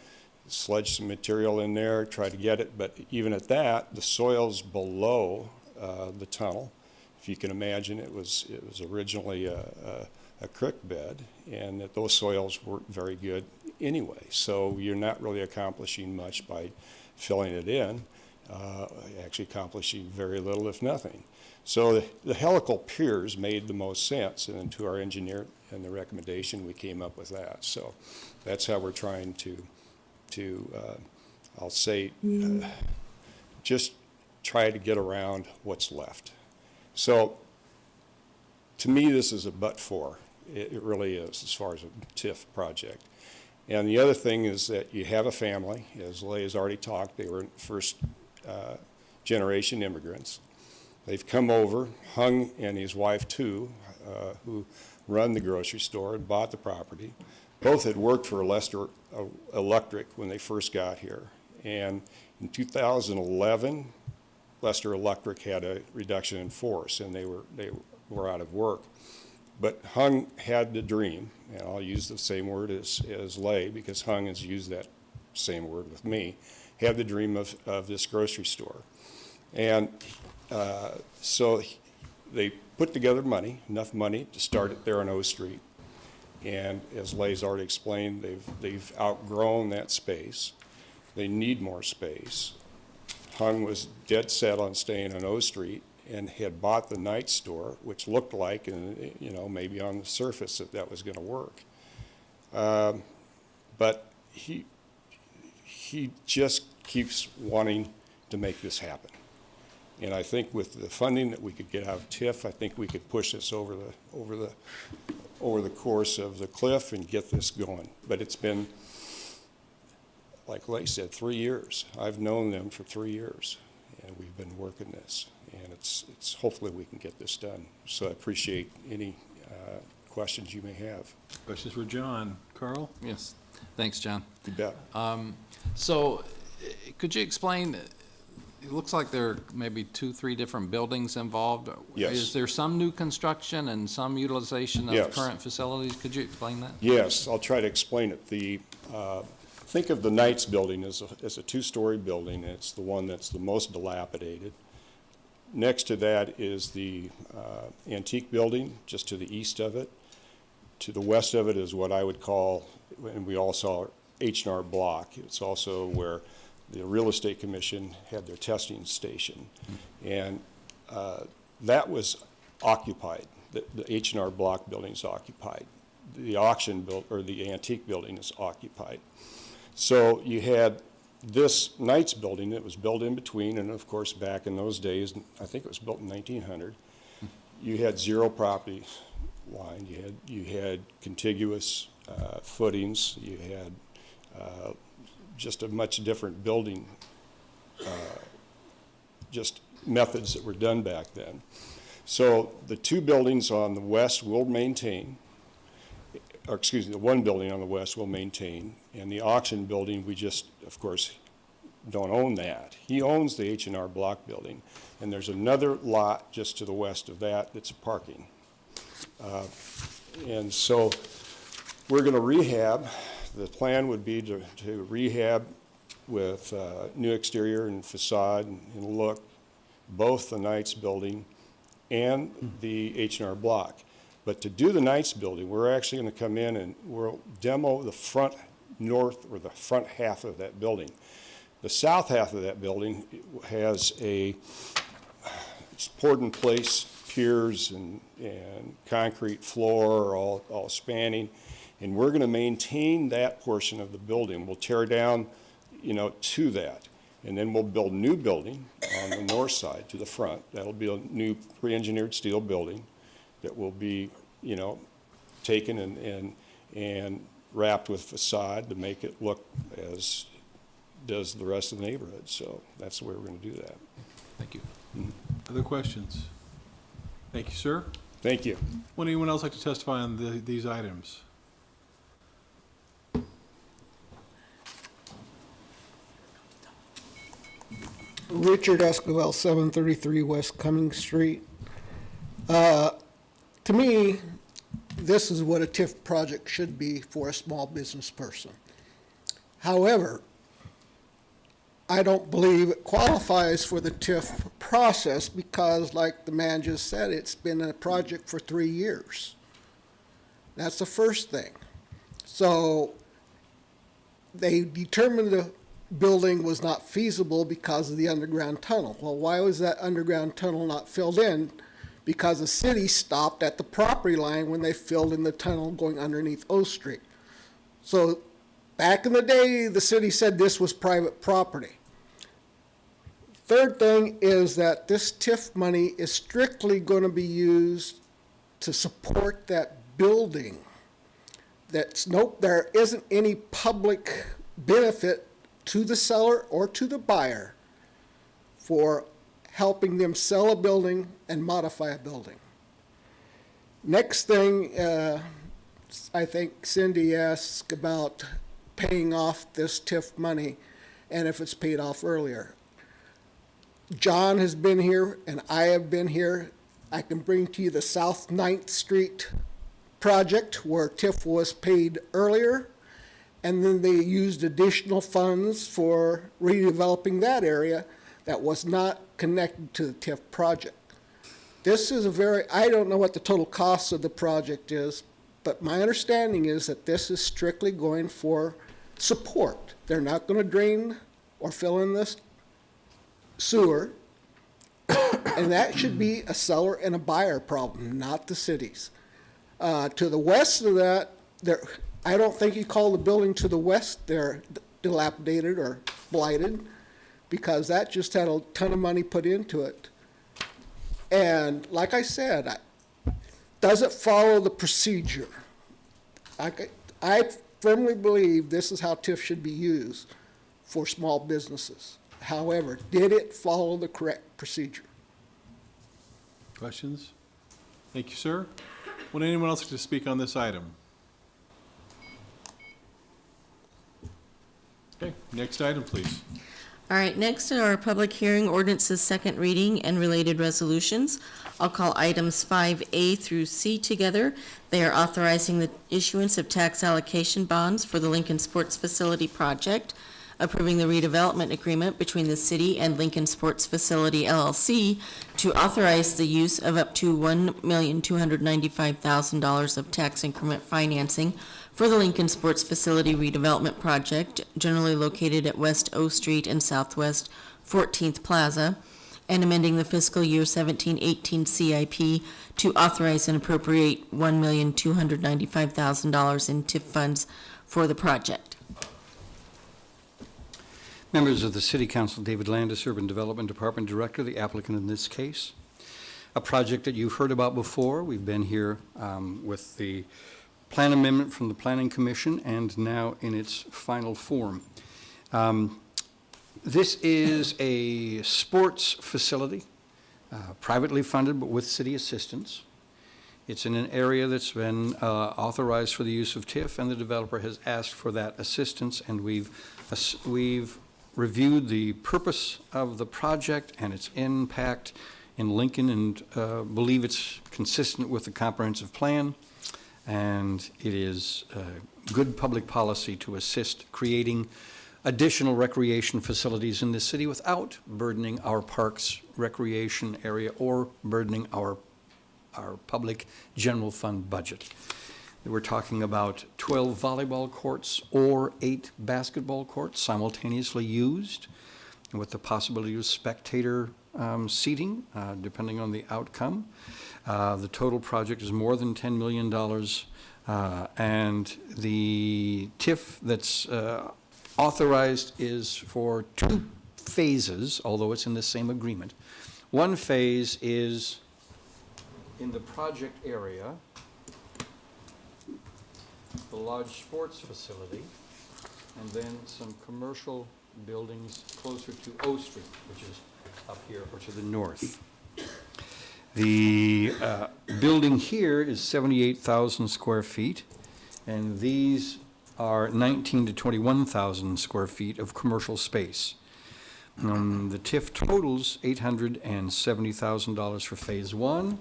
sludge some material in there, try to get it, but even at that, the soil's below the tunnel. If you can imagine, it was originally a creek bed, and that those soils weren't very good anyway. So you're not really accomplishing much by filling it in, actually accomplishing very little, if nothing. So the helical piers made the most sense, and then to our engineer and the recommendation, we came up with that. So that's how we're trying to I'll say, just try to get around what's left. So to me, this is a but-for. It really is, as far as a TIF project. And the other thing is that you have a family, as Lay has already talked, they were first generation immigrants. They've come over, Hung and his wife too, who run the grocery store and bought the property. Both had worked for Lester Electric when they first got here. And in 2011, Lester Electric had a reduction in force, and they were out of work. But Hung had the dream, and I'll use the same word as Lay, because Hung has used that same word with me, had the dream of this grocery store. And so they put together enough money to start it there on O Street. And as Lay's already explained, they've outgrown that space. They need more space. Hung was dead set on staying on O Street and had bought the Knight store, which looked like, and maybe on the surface that was going to work. But he just keeps wanting to make this happen. And I think with the funding that we could get out of TIF, I think we could push this over the course of the cliff and get this going. But it's been, like Lay said, 3 years. I've known them for 3 years, and we've been working this. And it's hopefully we can get this done. So I appreciate any questions you may have. Questions for John. Carl? Yes, thanks, John. You bet. So could you explain, it looks like there are maybe 2-3 different buildings involved. Yes. Is there some new construction and some utilization of Yes. current facilities? Could you explain that? Yes, I'll try to explain it. Think of the Knights building as a two-story building. It's the one that's the most dilapidated. Next to that is the antique building, just to the east of it. To the west of it is what I would call, and we all saw H&R Block. It's also where the Real Estate Commission had their testing station. And that was occupied. The H&R Block building's occupied. The the antique building is occupied. So you had this Knights building that was built in between, and of course back in those days, I think it was built in 1900, you had zero property line, you had contiguous footings, you had just a much different building, just methods that were done back then. So the two buildings on the west will maintain, or excuse me, the one building on the west will maintain, and the auction building, we just, of course, don't own that. He owns the H&R Block building, and there's another lot just to the west of that that's parking. And so we're going to rehab. The plan would be to rehab with new exterior and facade and look, both the Knights building and the H&R Block. But to do the Knights building, we're actually going to come in and we'll demo the front north, or the front half of that building. The south half of that building has it's poured in place piers and concrete floor all spanning, and we're going to maintain that portion of the building. We'll tear down, to that, and then we'll build a new building on the north side to the front. That'll be a new pre-engineered steel building that will be, taken and wrapped with facade to make it look as does the rest of the neighborhood. So that's the way we're going to do that. Thank you. Other questions? Thank you, sir. Thank you. Would anyone else like to testify on these items? Richard Esquivel, 733 West Cumming Street. To me, this is what a TIF project should be for a small business person. However, I don't believe it qualifies for the TIF process because, like the man just said, it's been a project for 3 years. That's the first thing. So they determined the building was not feasible because of the underground tunnel. Well, why was that underground tunnel not filled in? Because the city stopped at the property line when they filled in the tunnel going underneath O Street. So back in the day, the city said this was private property. Third thing is that this TIF money is strictly going to be used to support that building. There isn't any public benefit to the seller or to the buyer for helping them sell a building and modify a building. Next thing, I think Cindy asked about paying off this TIF money and if it's paid off earlier. John has been here and I have been here. I can bring to you the South 9th Street project where TIF was paid earlier, and then they used additional funds for redeveloping that area that was not connected to the TIF project. This is I don't know what the total cost of the project is, but my understanding is that this is strictly going for support. They're not going to drain or fill in this sewer, and that should be a seller and a buyer problem, not the city's. To the west of that, I don't think you call the building to the west there dilapidated or blighted, because that just had a ton of money put into it. And like I said, does it follow the procedure? I firmly believe this is how TIF should be used for small businesses. However, did it follow the correct procedure? Questions? Thank you, sir. Would anyone else like to speak on this item? Okay, next item, please. All right, next are our public hearing ordinances, second reading, and related resolutions. I'll call items 5A through C together. They are authorizing the issuance of tax allocation bonds for the Lincoln Sports Facility project, approving the redevelopment agreement between the city and Lincoln Sports Facility LLC to authorize the use of up to $1,295,000 of tax increment financing for the Lincoln Sports Facility redevelopment project, generally located at West O Street and Southwest 14th Plaza, and amending the fiscal year 17-18 CIP to authorize and appropriate $1,295,000 in TIF funds for the project. Members of the City Council, David Landis, Urban Development Department Director, the applicant in this case. a project that you've heard about before. We've been here with the plan amendment from the Planning Commission and now in its final form. This is a sports facility, privately funded but with city assistance. It's in an area that's been authorized for the use of TIF, and the developer has asked for that assistance, and we've reviewed the purpose of the project and its impact in Lincoln, and believe it's consistent with the comprehensive plan, and it is good public policy to assist creating additional recreation facilities in the city without burdening our parks recreation area or burdening our public general fund budget. We're talking about 12 volleyball courts or 8 basketball courts simultaneously used, with the possibility of spectator seating, depending on the outcome. The total project is more than $10 million, and the TIF that's authorized is for 2 phases, although it's in the same agreement. One phase is in the project area, the large sports facility, and then some commercial buildings closer to O Street, which is up here or to the north. The building here is 78,000 square feet, and these are 19 to 21,000 square feet of commercial space. The TIF totals $870,000 for phase 1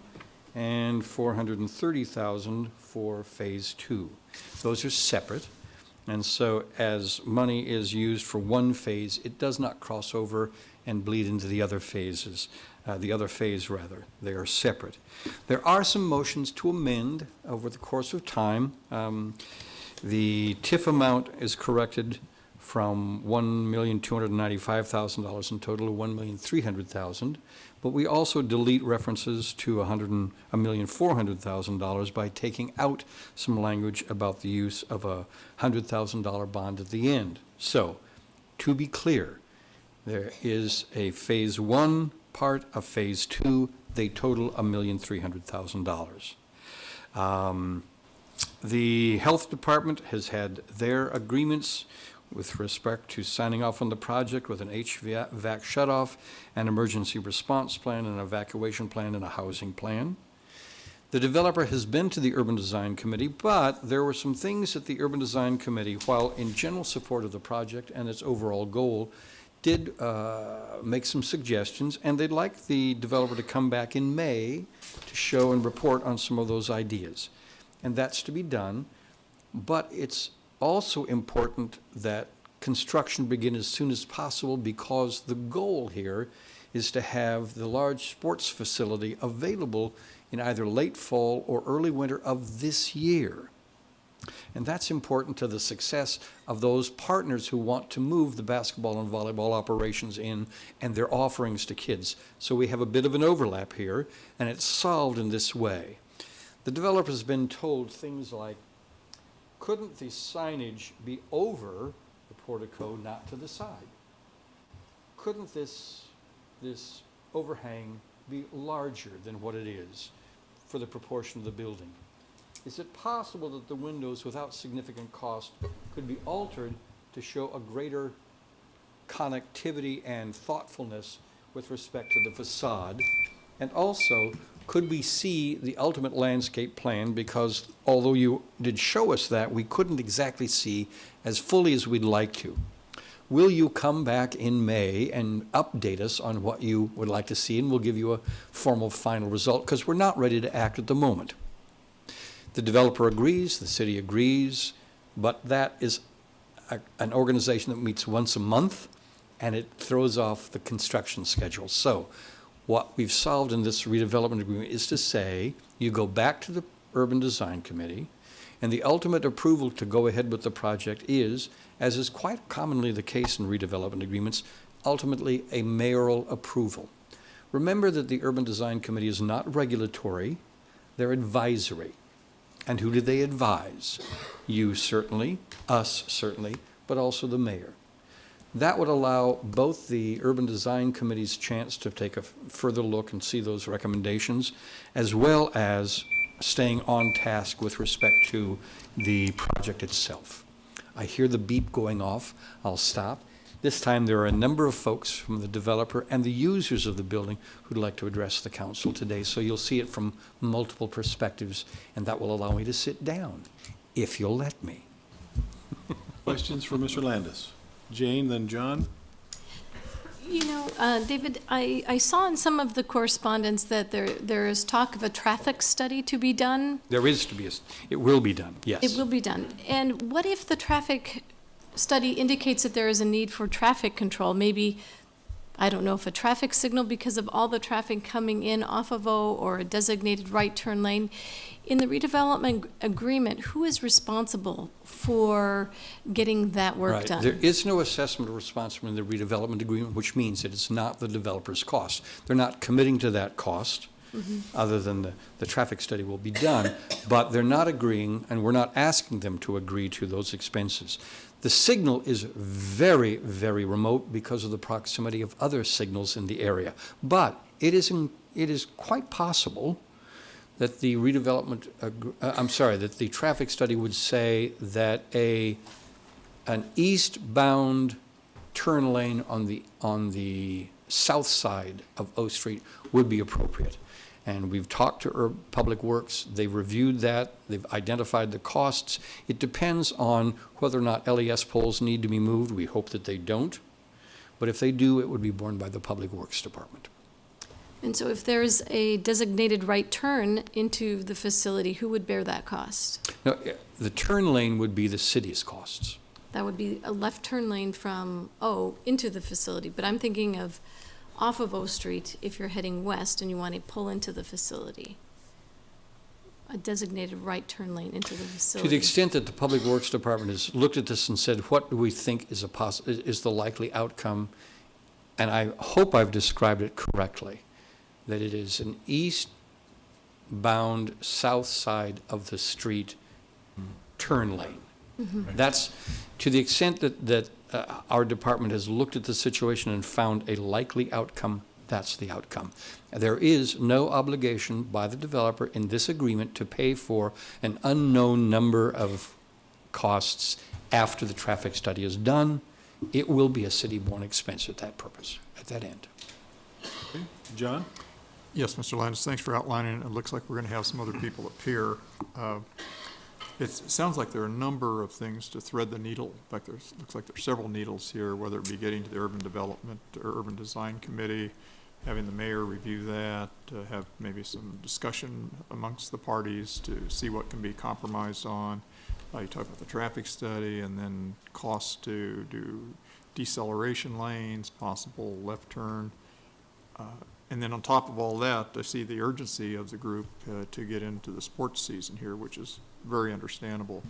and $430,000 for phase 2. Those are separate, and so as money is used for one phase, it does not cross over and bleed into the other phases, the other phase rather. They are separate. There are some motions to amend over the course of time. The TIF amount is corrected from $1,295,000 in total to $1,300,000, but we also delete references to $1,400,000 by taking out some language about the use of a $100,000 bond at the end. So, to be clear, there is a phase 1 part of phase 2. They total $1,300,000. The health department has had their agreements with respect to signing off on the project with an HVAC shutoff, an emergency response plan, an evacuation plan, and a housing plan. The developer has been to the Urban Design Committee, but there were some things that the Urban Design Committee, while in general support of the project and its overall goal, did make some suggestions, and they'd like the developer to come back in May to show and report on some of those ideas. And that's to be done, but it's also important that construction begin as soon as possible, because the goal here is to have the large sports facility available in either late fall or early winter of this year. And that's important to the success of those partners who want to move the basketball and volleyball operations in and their offerings to kids. So we have a bit of an overlap here, and it's solved in this way. The developer's been told things like, couldn't the signage be over the portico, not to the side? Couldn't this overhang be larger than what it is for the proportion of the building? Is it possible that the windows, without significant cost, could be altered to show a greater connectivity and thoughtfulness with respect to the facade? And also, could we see the ultimate landscape plan? Because although you did show us that, we couldn't exactly see as fully as we'd like to. Will you come back in May and update us on what you would like to see, and we'll give you a formal final result, because we're not ready to act at the moment. The developer agrees, the city agrees, but that is an organization that meets once a month, and it throws off the construction schedule. So what we've solved in this redevelopment agreement is to say, you go back to the Urban Design Committee, and the ultimate approval to go ahead with the project is, as is quite commonly the case in redevelopment agreements, ultimately a mayoral approval. Remember that the Urban Design Committee is not regulatory, they're advisory. And who do they advise? You certainly, us certainly, but also the mayor. That would allow both the Urban Design Committee's chance to take a further look and see those recommendations, as well as staying on task with respect to the project itself. I hear the beep going off. I'll stop. This time, there are a number of folks from the developer and the users of the building who'd like to address the council today, so you'll see it from multiple perspectives, and that will allow me to sit down, if you'll let me. Questions for Mr. Landis? Jane, then John? You know, David, I saw in some of the correspondence that there is talk of a traffic study to be done. There is to be it will be done, yes. It will be done. And what if the traffic study indicates that there is a need for traffic control? Maybe, I don't know, if a traffic signal because of all the traffic coming in off of O, or a designated right turn lane. In the redevelopment agreement, who is responsible for getting that work done? There is no assessment of responsibility in the redevelopment agreement, which means that it's not the developer's cost. They're not committing to that cost, other than the traffic study will be done, but they're not agreeing, and we're not asking them to agree to those expenses. The signal is very, very remote because of the proximity of other signals in the area. But it is quite possible that the redevelopment, that the traffic study would say that an eastbound turn lane on the south side of O Street would be appropriate. And we've talked to Public Works, they've reviewed that, they've identified the costs. It depends on whether or not LES poles need to be moved. We hope that they don't. But if they do, it would be borne by the Public Works Department. And so if there's a designated right turn into the facility, who would bear that cost? No, the turn lane would be the city's costs. That would be a left turn lane from O into the facility, but I'm thinking of off of O Street if you're heading west and you want to pull into the facility. A designated right turn lane into the facility. To the extent that the Public Works Department has looked at this and said, what do we think is the likely outcome? And I hope I've described it correctly, that it is an eastbound south side of the street turn lane. That's to the extent that our department has looked at the situation and found a likely outcome, that's the outcome. There is no obligation by the developer in this agreement to pay for an unknown number of costs after the traffic study is done. It will be a city-borne expense at that purpose, at that end. Okay. John? Yes, Mr. Landis, thanks for outlining. It looks like we're going to have some other people appear. It sounds like there are a number of things to thread the needle. In fact, looks like there's several needles here, whether it be getting to the Urban Development or Urban Design Committee, having the mayor review that, have maybe some discussion amongst the parties to see what can be compromised on. You talk about the traffic study, and then costs to do deceleration lanes, possible left turn. And then on top of all that, I see the urgency of the group to get into the sports season here, which is very understandable.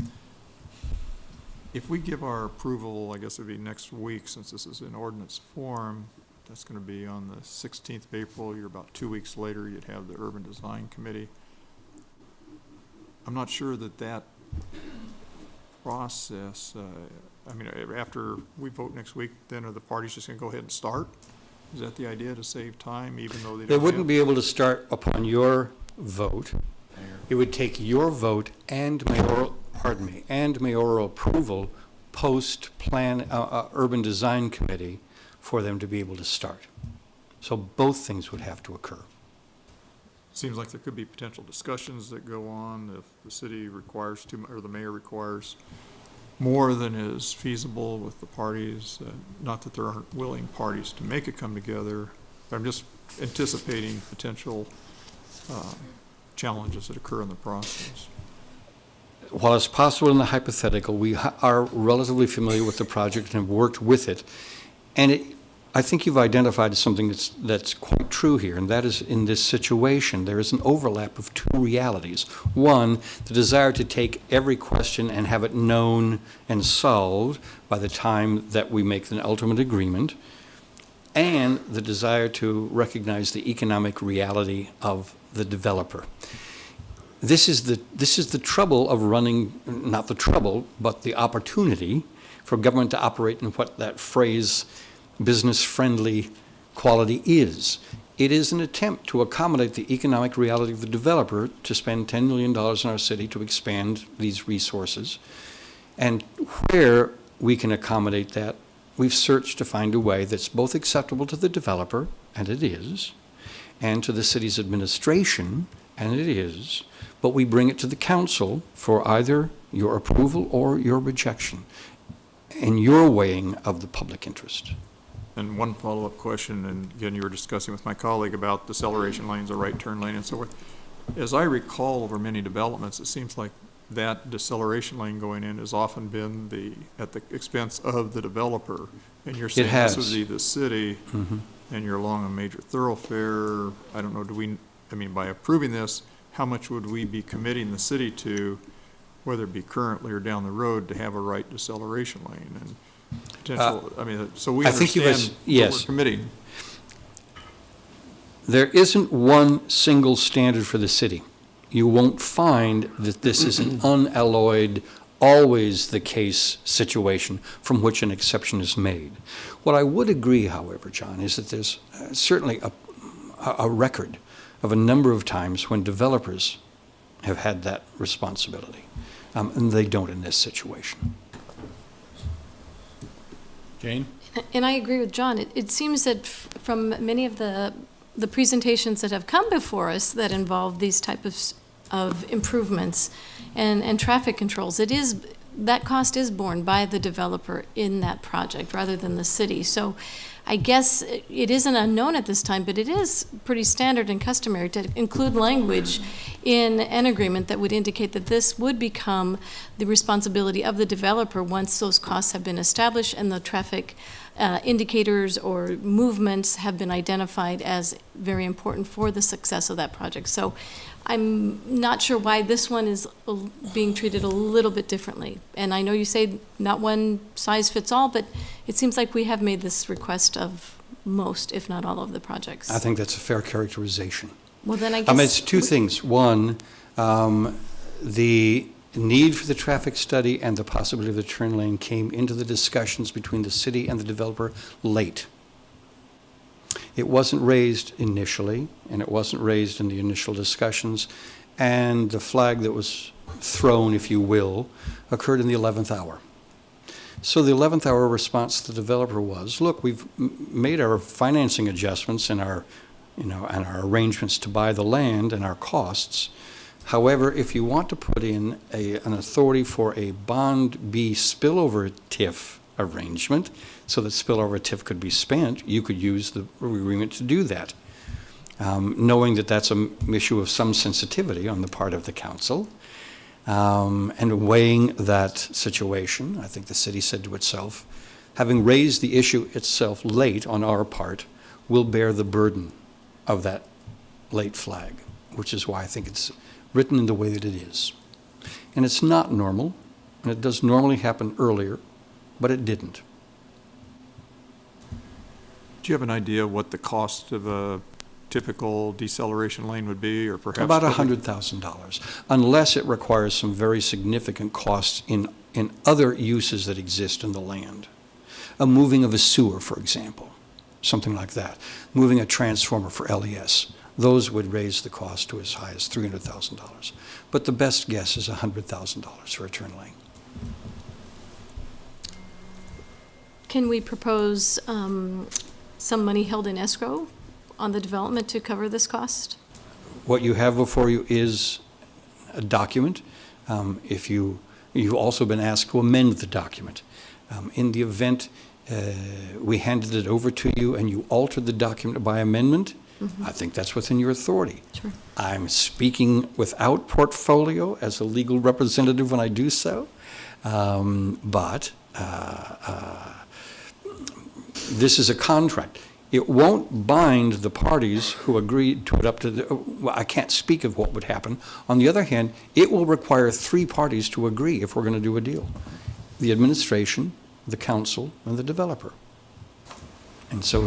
If we give our approval, I guess it'd be next week, since this is in ordinance form, that's going to be on the 16th of April. You're about 2 weeks later, you'd have the Urban Design Committee. I'm not sure that process, I mean, after we vote next week, then are the parties just going to go ahead and start? Is that the idea, to save time, even though They wouldn't be able to start upon your vote. It would take your vote and mayoral approval post-plan, Urban Design Committee for them to be able to start. So both things would have to occur. Seems like there could be potential discussions that go on if the city requires or the mayor requires more than is feasible with the parties. Not that there aren't willing parties to make it come together, but I'm just anticipating potential challenges that occur in the process. While it's possible in the hypothetical, we are relatively familiar with the project and have worked with it. And I think you've identified something that's quite true here, and that is, in this situation, there is an overlap of two realities. One, the desire to take every question and have it known and solved by the time that we make the ultimate agreement, and the desire to recognize the economic reality of the developer. This is the trouble of running, not the trouble, but the opportunity for government to operate in what that phrase, business-friendly quality is. It is an attempt to accommodate the economic reality of the developer to spend $10 million in our city to expand these resources. And where we can accommodate that, we've searched to find a way that's both acceptable to the developer, and it is, and to the city's administration, and it is, but we bring it to the council for either your approval or your rejection, and your weighing of the public interest. And one follow-up question, and again, you were discussing with my colleague about deceleration lanes, a right turn lane and so forth. As I recall over many developments, it seems like that deceleration lane going in has often been at the expense of the developer. And you're saying this would be the city, and you're along a major thoroughfare. I don't know, by approving this, how much would we be committing the city to, whether it be currently or down the road, to have a right deceleration lane? And potential, so we I think you understand what yes. we're committing. There isn't one single standard for the city. You won't find that this is an unalloyed, always the case situation from which an exception is made. What I would agree, however, John, is that there's certainly a record of a number of times when developers have had that responsibility, and they don't in this situation. Jane? And I agree with John. It seems that from many of the presentations that have come before us that involve these type of improvements and traffic controls, that cost is borne by the developer in that project rather than the city. So I guess it isn't unknown at this time, but it is pretty standard and customary to include language in an agreement that would indicate that this would become the responsibility of the developer once those costs have been established and the traffic indicators or movements have been identified as very important for the success of that project. So I'm not sure why this one is being treated a little bit differently. And I know you say not one size fits all, but it seems like we have made this request of most, if not all, of the projects. I think that's a fair characterization. Well, then I guess. It's two things. One, the need for the traffic study and the possibility of the turn lane came into the discussions between the city and the developer late. It wasn't raised initially, and it wasn't raised in the initial discussions, and the flag that was thrown, if you will, occurred in the 11th hour. So the 11th hour response to the developer was, look, we've made our financing adjustments and our arrangements to buy the land and our costs. However, if you want to put in an authority for a Bond B spillover TIF arrangement, so that spillover TIF could be spent, you could use the agreement to do that. Knowing that that's an issue of some sensitivity on the part of the council, and weighing that situation, I think the city said to itself, having raised the issue itself late on our part, we'll bear the burden of that late flag, which is why I think it's written in the way that it is. And it's not normal, and it does normally happen earlier, but it didn't. Do you have an idea what the cost of a typical deceleration lane would be, or perhaps? About $100,000, unless it requires some very significant costs in other uses that exist in the land. A moving of a sewer, for example, something like that. Moving a transformer for LES. Those would raise the cost to as high as $300,000. But the best guess is $100,000 for a turn lane. Can we propose some money held in escrow on the development to cover this cost? What you have before you is a document. If you've also been asked to amend the document. In the event we handed it over to you and you altered the document by amendment, I think that's within your authority. Sure. I'm speaking without portfolio as a legal representative when I do so, but this is a contract. It won't bind the parties who agreed to it up to the, well, I can't speak of what would happen. On the other hand, it will require 3 parties to agree if we're going to do a deal. The administration, the council, and the developer. And so,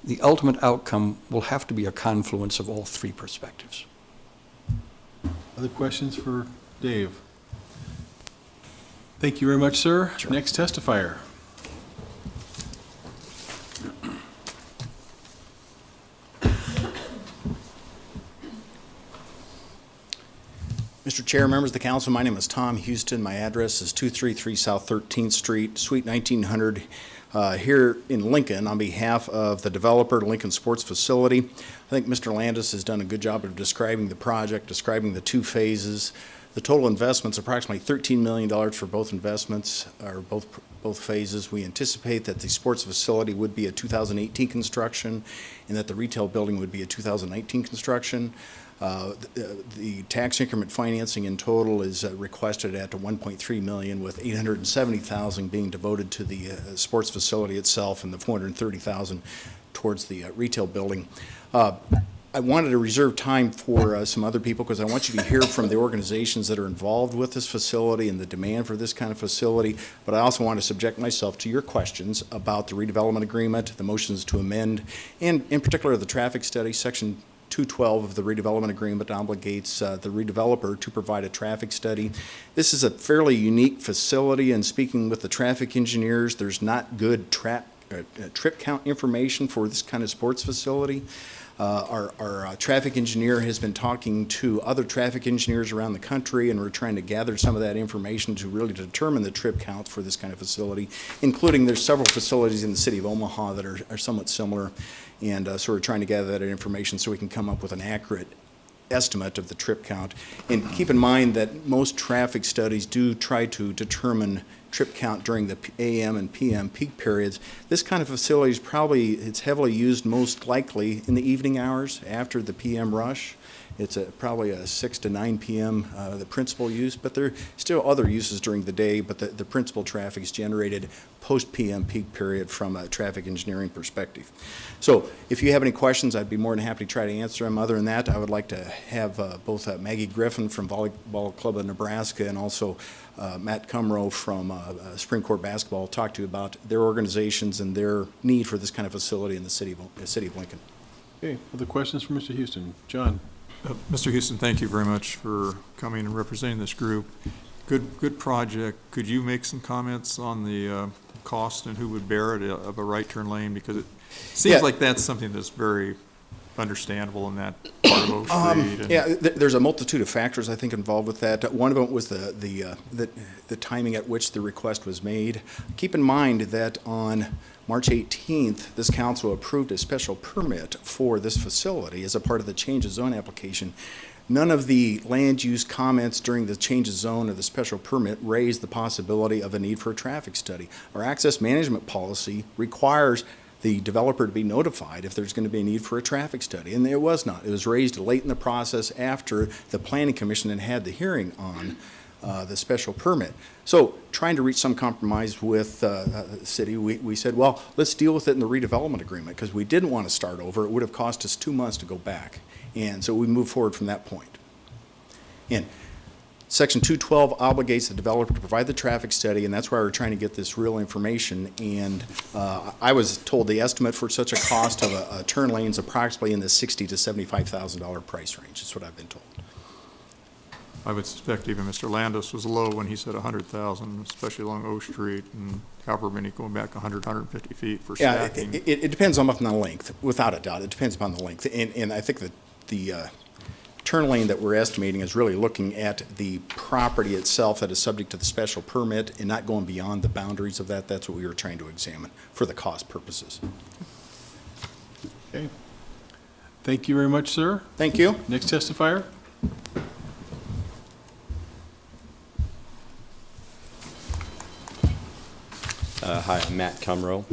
the ultimate outcome will have to be a confluence of all 3 perspectives. Other questions for Dave? Thank you very much, sir. Next testifier. Mr. Chair, members of the council, my name is Tom Houston. My address is 233 South 13th Street, Suite 1900, here in Lincoln, on behalf of the developer, Lincoln Sports Facility. I think Mr. Landis has done a good job of describing the project, describing the two phases. The total investment's approximately $13 million for both investments, or both phases. We anticipate that the sports facility would be a 2018 construction and that the retail building would be a 2019 construction. The tax increment financing in total is requested at $1.3 million, with $870,000 being devoted to the sports facility itself and the $430,000 towards the retail building. I wanted to reserve time for some other people because I want you to hear from the organizations that are involved with this facility and the demand for this kind of facility, but I also want to subject myself to your questions about the redevelopment agreement, the motions to amend, and in particular the traffic study. Section 212 of the redevelopment agreement obligates the redeveloper to provide a traffic study. This is a fairly unique facility, and speaking with the traffic engineers, there's not good trip count information for this kind of sports facility. Our traffic engineer has been talking to other traffic engineers around the country, and we're trying to gather some of that information to really determine the trip counts for this kind of facility, including there's several facilities in the city of Omaha that are somewhat similar, and so we're trying to gather that information so we can come up with an accurate estimate of the trip count. And keep in mind that most traffic studies do try to determine trip count during the AM and PM peak periods. This kind of facility is it's heavily used most likely in the evening hours after the PM rush. It's probably a 6 to 9 p.m. The principal use, but there are still other uses during the day, but the principal traffic is generated post-PM peak period from a traffic engineering perspective. So if you have any questions, I'd be more than happy to try to answer them. Other than that, I would like to have both Maggie Griffin from Volleyball Club of Nebraska and also Matt Cumrow from Supreme Court Basketball talk to you about their organizations and their need for this kind of facility in the city of Lincoln. Okay, other questions for Mr. Houston? John? Mr. Houston, thank you very much for coming and representing this group. Good project. Could you make some comments on the cost and who would bear it of a right turn lane? Because it seems like that's something that's very understandable in that part of Oak Street. Yeah, there's a multitude of factors, I think, involved with that. One of them was the timing at which the request was made. Keep in mind that on March 18th, this council approved a special permit for this facility as a part of the change of zone application. None of the land use comments during the change of zone or the special permit raised the possibility of a need for a traffic study. Our access management policy requires the developer to be notified if there's going to be a need for a traffic study, and there was not. It was raised late in the process after the Planning Commission had the hearing on the special permit. So trying to reach some compromise with the city, we said, well, let's deal with it in the redevelopment agreement, because we didn't want to start over. It would have cost us 2 months to go back. And so we moved forward from that point. And Section 212 obligates the developer to provide the traffic study, and that's why we're trying to get this real information. And I was told the estimate for such a cost of a turn lane is approximately in the $60,000 to $75,000 price range. That's what I've been told. I would suspect even Mr. Landis was low when he said 100,000, especially along O Street, and however many going back 100, 150 feet for stacking. Yeah, it depends on the length, without a doubt. It depends upon the length. And I think that the turn lane that we're estimating is really looking at the property itself that is subject to the special permit and not going beyond the boundaries of that. That's what we were trying to examine for the cost purposes. Okay. Thank you very much, sir. Thank you. Next testifier. Hi, I'm Matt Cumrow,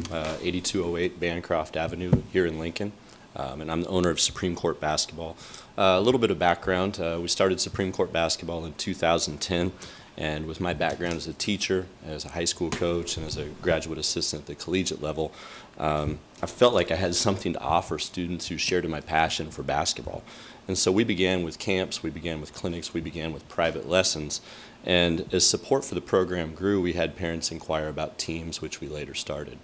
8208 Bancroft Avenue here in Lincoln, and I'm the owner of Supreme Court Basketball. A little bit of background, we started Supreme Court Basketball in 2010, and with my background as a teacher, as a high school coach, and as a graduate assistant at the collegiate level, I felt like I had something to offer students who shared in my passion for basketball. And so we began with camps, we began with clinics, we began with private lessons. And as support for the program grew, we had parents inquire about teams, which we later started.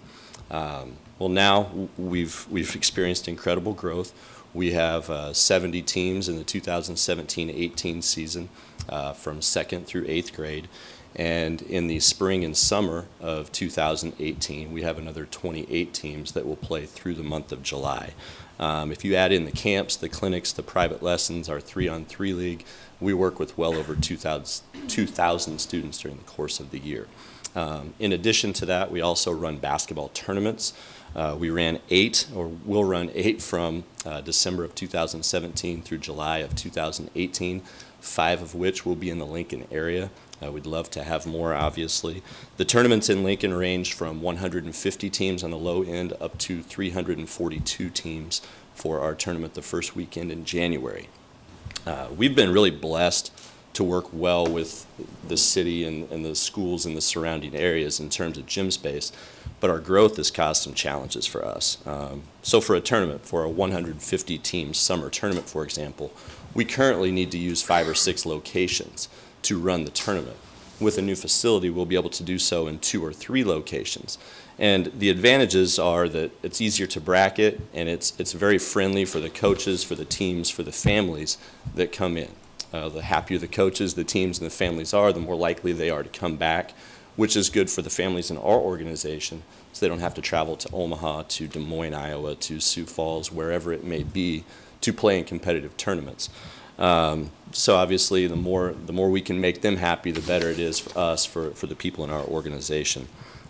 Well, now we've experienced incredible growth. We have 70 teams in the 2017-18 season. from 2nd through 8th grade. And in the spring and summer of 2018, we have another 28 teams that will play through the month of July. If you add in the camps, the clinics, the private lessons, our 3-on-3 league, we work with well over 2,000 students during the course of the year. In addition to that, we also run basketball tournaments. We ran 8, or will run 8 from December of 2017 through July of 2018, 5 of which will be in the Lincoln area. We'd love to have more, obviously. The tournaments in Lincoln range from 150 teams on the low end up to 342 teams for our tournament the first weekend in January. We've been really blessed to work well with the city and the schools in the surrounding areas in terms of gym space, but our growth has caused some challenges for us. So for a tournament, for a 150-team summer tournament, for example, we currently need to use 5 or 6 locations to run the tournament. With a new facility, we'll be able to do so in 2 or 3 locations. And the advantages are that it's easier to bracket, and it's very friendly for the coaches, for the teams, for the families that come in. The happier the coaches, the teams, and the families are, the more likely they are to come back, which is good for the families in our organization, so they don't have to travel to Omaha, to Des Moines, Iowa, to Sioux Falls, wherever it may be, to play in competitive tournaments. So obviously, the more we can make them happy, the better it is for us, for the people in our organization.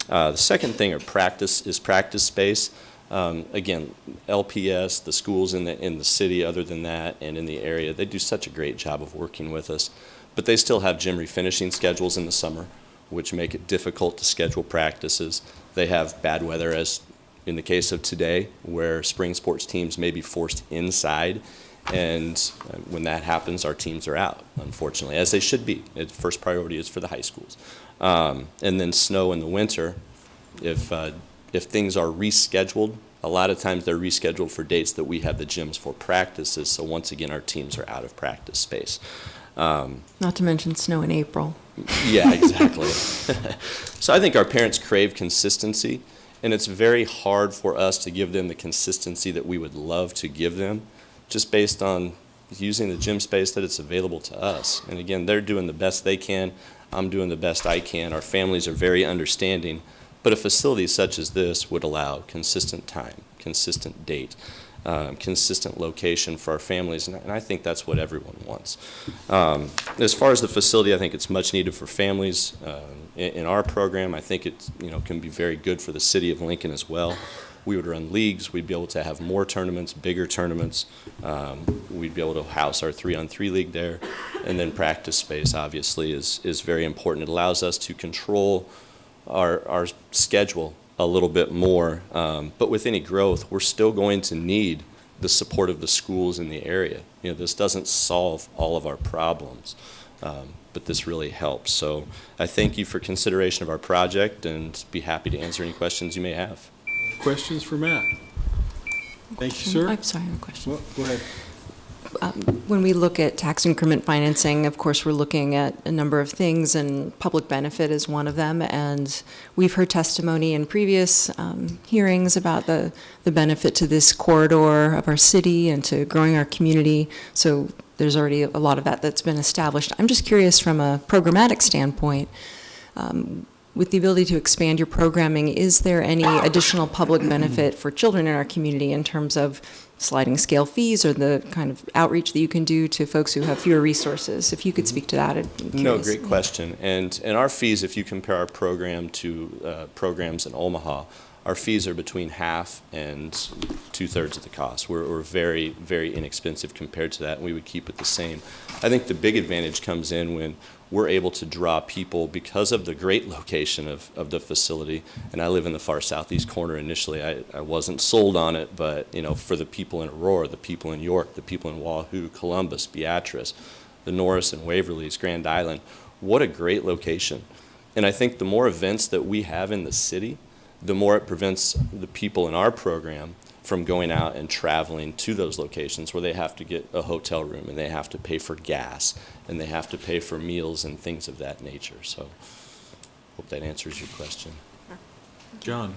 The second thing is practice space. Again, LPS, the schools in the city, other than that, and in the area, they do such a great job of working with us. But they still have gym refinishing schedules in the summer, which make it difficult to schedule practices. They have bad weather, as in the case of today, where spring sports teams may be forced inside. And when that happens, our teams are out, unfortunately, as they should be. First priority is for the high schools. And then snow in the winter. If things are rescheduled, a lot of times they're rescheduled for dates that we have the gyms for practices. So once again, our teams are out of practice space. Not to mention snow in April. Yeah, exactly. So I think our parents crave consistency, and it's very hard for us to give them the consistency that we would love to give them, just based on using the gym space that it's available to us. And again, they're doing the best they can. I'm doing the best I can. Our families are very understanding. But a facility such as this would allow consistent time, consistent date, consistent location for our families, and I think that's what everyone wants. As far as the facility, I think it's much needed for families. In our program, I think it can be very good for the city of Lincoln as well. We would run leagues. We'd be able to have more tournaments, bigger tournaments. We'd be able to house our 3-on-3 league there. And then practice space, obviously, is very important. It allows us to control our schedule a little bit more. But with any growth, we're still going to need the support of the schools in the area. This doesn't solve all of our problems, but this really helps. So I thank you for consideration of our project, and be happy to answer any questions you may have. Questions for Matt? Thank you, sir. I'm sorry, I have a question. Well, go ahead. When we look at tax increment financing, of course, we're looking at a number of things, and public benefit is one of them. And we've heard testimony in previous hearings about the benefit to this corridor of our city and to growing our community. So there's already a lot of that's been established. I'm just curious, from a programmatic standpoint, with the ability to expand your programming, is there any additional public benefit for children in our community in terms of sliding scale fees or the kind of outreach that you can do to folks who have fewer resources? If you could speak to that, I'd be curious. No, great question. And our fees, if you compare our program to programs in Omaha, our fees are between half and 2/3 of the cost. We're very, very inexpensive compared to that, and we would keep it the same. I think the big advantage comes in when we're able to draw people because of the great location of the facility. And I live in the far southeast corner initially. I wasn't sold on it, but for the people in Aurora, the people in York, the people in Wahoo, Columbus, Beatrice, the Norris and Waverly's, Grand Island, what a great location. And I think the more events that we have in the city, the more it prevents the people in our program from going out and traveling to those locations where they have to get a hotel room and they have to pay for gas and they have to pay for meals and things of that nature. So hope that answers your question. John.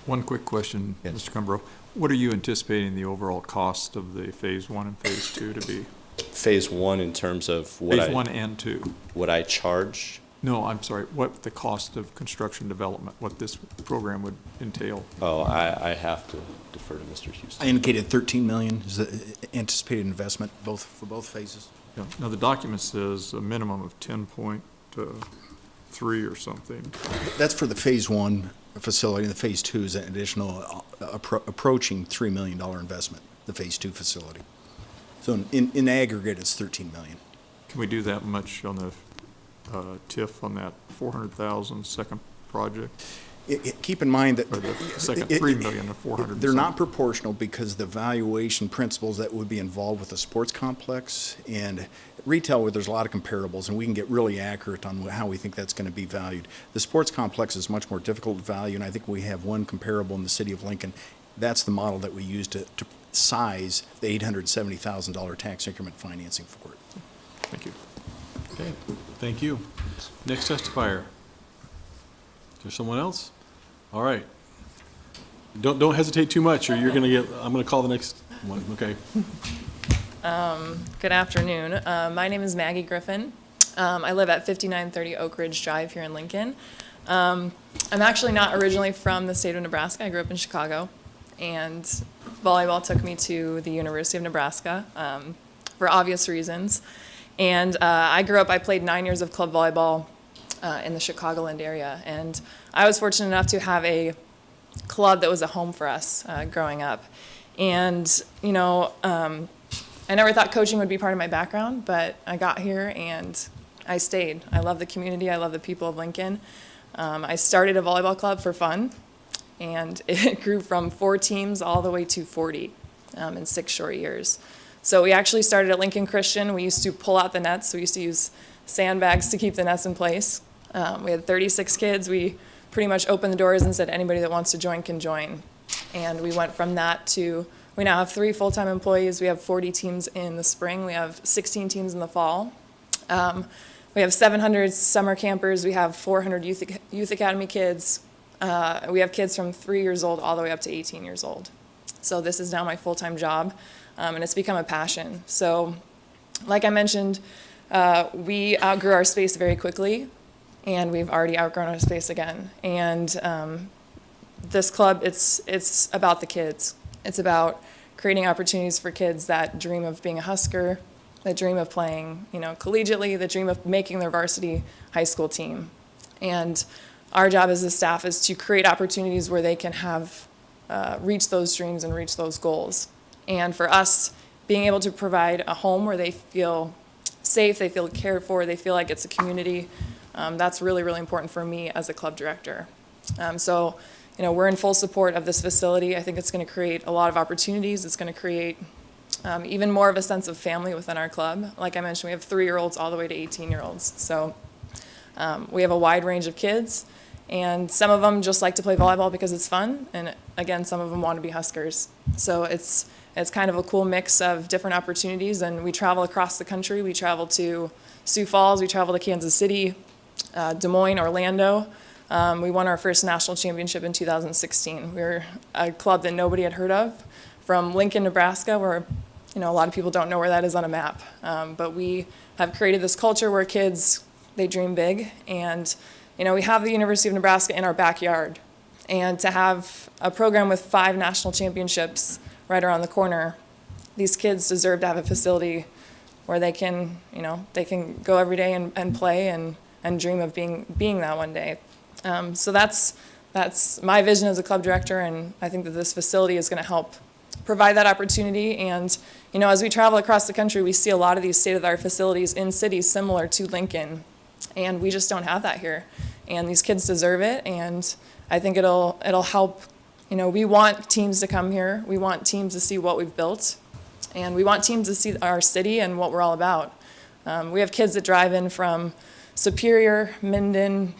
One quick question, Mr. Cumbro. What are you anticipating the overall cost of the Phase 1 and Phase 2 to be? Phase one in terms of what Phase 1 and 2. what I charge. No, I'm sorry, what the cost of construction development, what this program would entail. Oh, I have to defer to Mr. Houston. I indicated 13 million is the anticipated investment, for both phases. Yeah. Now, the document says a minimum of 10.3 or something. That's for the Phase 1 facility, and the Phase 2 is an additional, approaching $3 million investment, the Phase 2 facility. So in aggregate, it's 13 million. Can we do that much on the TIF on that 400,000 second project? Keep in mind that. Or the second 3 million or 400. They're not proportional because the valuation principles that would be involved with a sports complex and retail, where there's a lot of comparables, and we can get really accurate on how we think that's going to be valued. The sports complex is much more difficult to value, and I think we have one comparable in the city of Lincoln. That's the model that we use to size the $870,000 tax increment financing for it. Thank you. Okay, thank you. Next testifier. Is there someone else? All right. Don't hesitate too much, or you're gonna get, I'm gonna call the next one, okay? Good afternoon. My name is Maggie Griffin. I live at 5930 Oak Ridge Drive here in Lincoln. I'm actually not originally from the state of Nebraska. I grew up in Chicago, and volleyball took me to the University of Nebraska for obvious reasons. And I grew up, I played 9 years of club volleyball in the Chicagoland area, and I was fortunate enough to have a club that was a home for us growing up. And, you know, I never thought coaching would be part of my background, but I got here and I stayed. I love the community, I love the people of Lincoln. I started a volleyball club for fun, and it grew from 4 teams all the way to 40 in 6 short years. So we actually started at Lincoln Christian. We used to pull out the nets. We used to use sandbags to keep the nets in place. We had 36 kids. We pretty much opened the doors and said anybody that wants to join can join. And we went from that to, we now have 3 full-time employees. We have 40 teams in the spring. We have 16 teams in the fall. We have 700 summer campers. We have 400 youth academy kids. We have kids from 3 years old all the way up to 18 years old. So this is now my full-time job, and it's become a passion. So like I mentioned, we outgrew our space very quickly, and we've already outgrown our space again. And this club, it's about the kids. It's about creating opportunities for kids that dream of being a Husker, that dream of playing, you know, collegiately, that dream of making their varsity high school team. And our job as a staff is to create opportunities where they can have reach those dreams and reach those goals. And for us, being able to provide a home where they feel safe, they feel cared for, they feel like it's a community, that's really, really important for me as a club director. So, you know, we're in full support of this facility. I think it's going to create a lot of opportunities. It's going to create even more of a sense of family within our club. Like I mentioned, we have 3-year-olds all the way to 18-year-olds. So we have a wide range of kids, and some of them just like to play volleyball because it's fun, and again, some of them want to be Huskers. So it's kind of a cool mix of different opportunities, and we travel across the country. We travel to Sioux Falls, we travel to Kansas City, Des Moines, Orlando. We won our first national championship in 2016. We were a club that nobody had heard of, from Lincoln, Nebraska, where, you know, a lot of people don't know where that is on a map. But we have created this culture where kids, they dream big, and, you know, we have the University of Nebraska in our backyard. And to have a program with 5 national championships right around the corner, these kids deserve to have a facility where they can, you know, they can go every day and play and dream of being that one day. So that's my vision as a club director, and I think that this facility is going to help provide that opportunity. And, you know, as we travel across the country, we see a lot of these state-of-the-art facilities in cities similar to Lincoln, and we just don't have that here. And these kids deserve it, and I think it'll help. You know, we want teams to come here. We want teams to see what we've built, and we want teams to see our city and what we're all about. We have kids that drive in from Superior, Minden,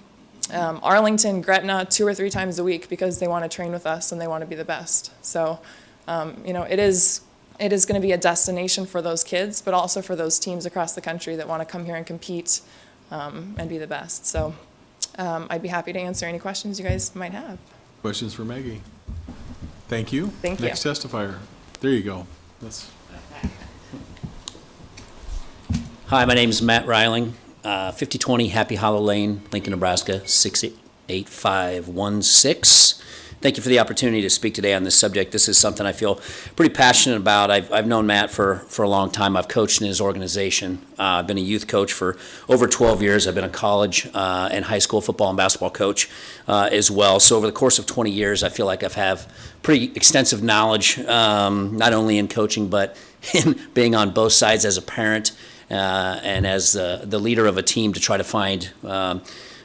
Arlington, Gretna 2 or 3 times a week because they want to train with us and they want to be the best. So, you know, it is going to be a destination for those kids, but also for those teams across the country that want to come here and compete and be the best. So I'd be happy to answer any questions you guys might have. Questions for Maggie? Thank you. Thank you. Next testifier. There you go. Hi, my name is Matt Reiling, 5020 Happy Hollow Lane, Lincoln, Nebraska, 68516. Thank you for the opportunity to speak today on this subject. This is something I feel pretty passionate about. I've known Matt for a long time. I've coached in his organization. I've been a youth coach for over 12 years. I've been a college and high school football and basketball coach as well. So over the course of 20 years, I feel like I've have pretty extensive knowledge, not only in coaching, but in being on both sides as a parent and as the leader of a team to try to find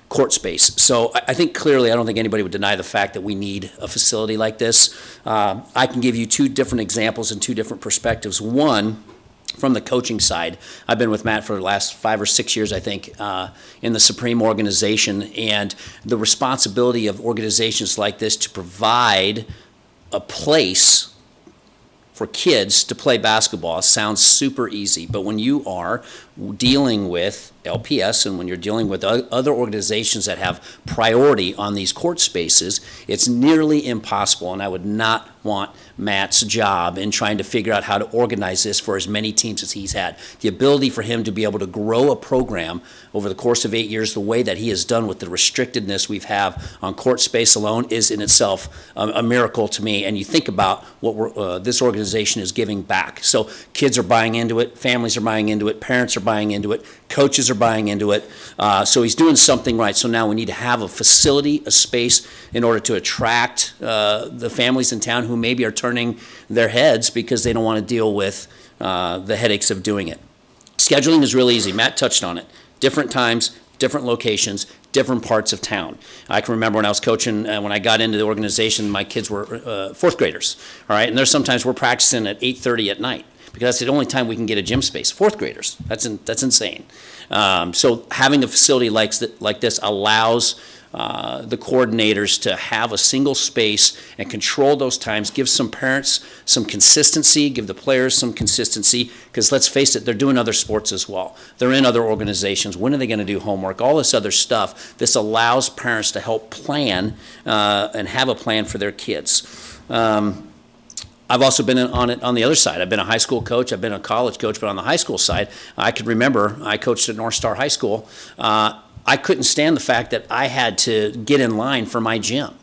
court space. So I think clearly, I don't think anybody would deny the fact that we need a facility like this. I can give you two different examples and two different perspectives. One, from the coaching side, I've been with Matt for the last 5 or 6 years, I think, in the Supreme organization, and the responsibility of organizations like this to provide a place for kids to play basketball sounds super easy, but when you are dealing with LPS and when you're dealing with other organizations that have priority on these court spaces, it's nearly impossible, and I would not want Matt's job in trying to figure out how to organize this for as many teams as he's had. The ability for him to be able to grow a program over the course of 8 years the way that he has done with the restrictedness we have on court space alone is in itself a miracle to me. And you think about what this organization is giving back. So kids are buying into it, families are buying into it, parents are buying into it, coaches are buying into it. So he's doing something right. So now we need to have a facility, a space in order to attract the families in town who maybe are turning their heads because they don't want to deal with the headaches of doing it. Scheduling is really easy. Matt touched on it. Different times, different locations, different parts of town. I can remember when I was coaching, when I got into the organization, my kids were fourth graders, all right? And there's sometimes we're practicing at 8:30 at night because that's the only time we can get a gym space. Fourth graders, that's insane. So having a facility like this allows the coordinators to have a single space and control those times, give some parents some consistency, give the players some consistency, because let's face it, they're doing other sports as well. They're in other organizations. When are they going to do homework? All this other stuff. This allows parents to help plan and have a plan for their kids. I've also been on it on the other side. I've been a high school coach. I've been a college coach, but on the high school side, I could remember I coached at North Star High School. I couldn't stand the fact that I had to get in line for my gym.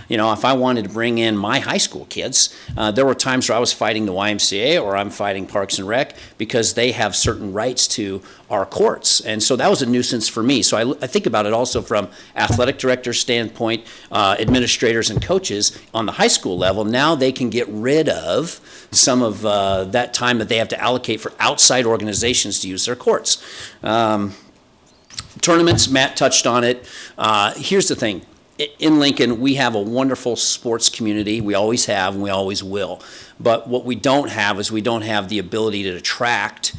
You know, if I wanted to bring in my high school kids, there were times where I was fighting the YMCA or I'm fighting Parks and Rec because they have certain rights to our courts. And so that was a nuisance for me. So I think about it also from athletic director standpoint, administrators and coaches on the high school level. Now they can get rid of some of that time that they have to allocate for outside organizations to use their courts. Tournaments, Matt touched on it. Here's the thing. In Lincoln, we have a wonderful sports community. We always have and we always will. But what we don't have is we don't have the ability to attract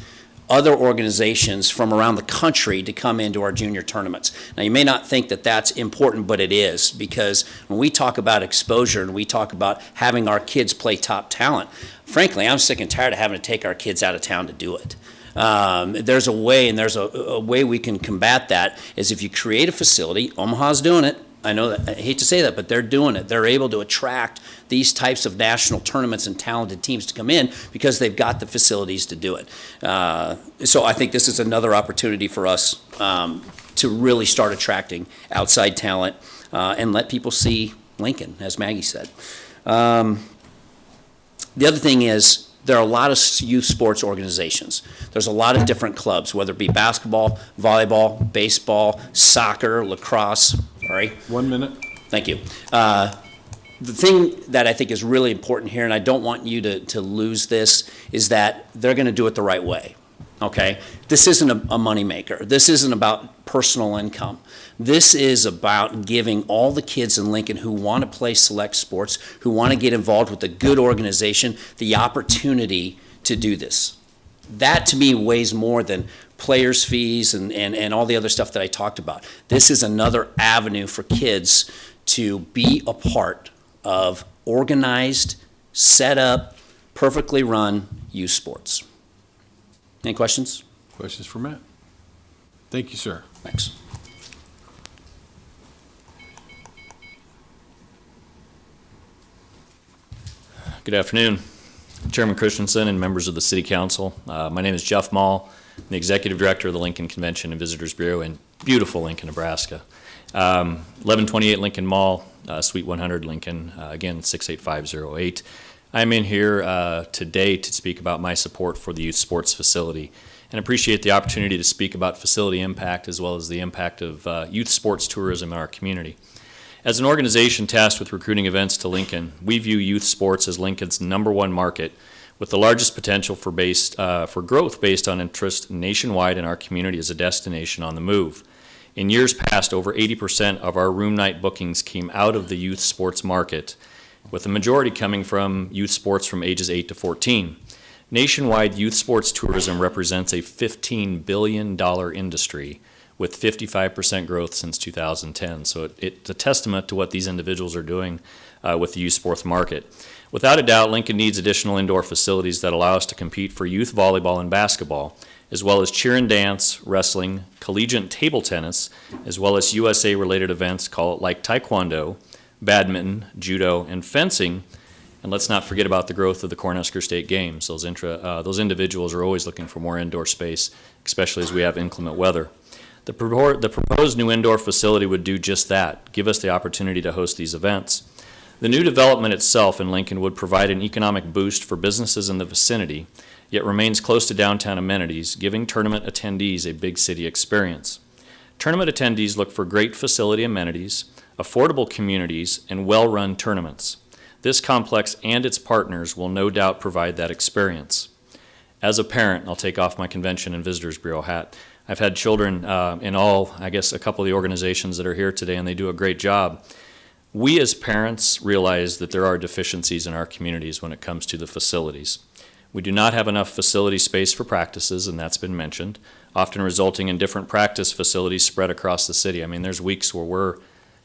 other organizations from around the country to come into our junior tournaments. Now, you may not think that that's important, but it is, because when we talk about exposure and we talk about having our kids play top talent, frankly, I'm sick and tired of having to take our kids out of town to do it. There's a way, and there's a way we can combat that, is if you create a facility. Omaha's doing it. I know that, I hate to say that, but they're doing it. They're able to attract these types of national tournaments and talented teams to come in because they've got the facilities to do it. So I think this is another opportunity for us to really start attracting outside talent and let people see Lincoln, as Maggie said. The other thing is, there are a lot of youth sports organizations. There's a lot of different clubs, whether it be basketball, volleyball, baseball, soccer, lacrosse. Sorry. 1 minute. Thank you. The thing that I think is really important here, and I don't want you to lose this, is that they're going to do it the right way. Okay? This isn't a moneymaker. This isn't about personal income. This is about giving all the kids in Lincoln who want to play select sports, who want to get involved with a good organization, the opportunity to do this. That, to me, weighs more than players' fees and all the other stuff that I talked about. This is another avenue for kids to be a part of organized, set up, perfectly run youth sports. Any questions? Questions for Matt? Thank you, sir. Thanks. Good afternoon. Chairman Christensen and members of the City Council. My name is Jeff Mall, I'm the Executive Director of the Lincoln Convention and Visitors Bureau in beautiful Lincoln, Nebraska. 1128 Lincoln Mall, Suite 100 Lincoln, again, 68508. I'm in here today to speak about my support for the youth sports facility and appreciate the opportunity to speak about facility impact as well as the impact of youth sports tourism in our community. As an organization tasked with recruiting events to Lincoln, we view youth sports as Lincoln's #1 market with the largest potential for growth based on interest nationwide in our community as a destination on the move. In years past, over 80% of our room night bookings came out of the youth sports market, with the majority coming from youth sports from ages 8 to 14. Nationwide, youth sports tourism represents a $15 billion industry with 55% growth since 2010. So it's a testament to what these individuals are doing with the youth sports market. Without a doubt, Lincoln needs additional indoor facilities that allow us to compete for youth volleyball and basketball, as well as cheer and dance, wrestling, collegiate table tennis, as well as USA-related events like taekwondo, badminton, judo, and fencing. And let's not forget about the growth of the Cornhusker State Games. Those individuals are always looking for more indoor space, especially as we have inclement weather. The proposed new indoor facility would do just that, give us the opportunity to host these events. The new development itself in Lincoln would provide an economic boost for businesses in the vicinity, yet remains close to downtown amenities, giving tournament attendees a big city experience. Tournament attendees look for great facility amenities, affordable communities, and well-run tournaments. This complex and its partners will no doubt provide that experience. As a parent, I'll take off my Convention and Visitors Bureau hat. I've had children in a couple of the organizations that are here today, and they do a great job. We as parents realize that there are deficiencies in our communities when it comes to the facilities. We do not have enough facility space for practices, and that's been mentioned, often resulting in different practice facilities spread across the city. I mean, there's weeks where we're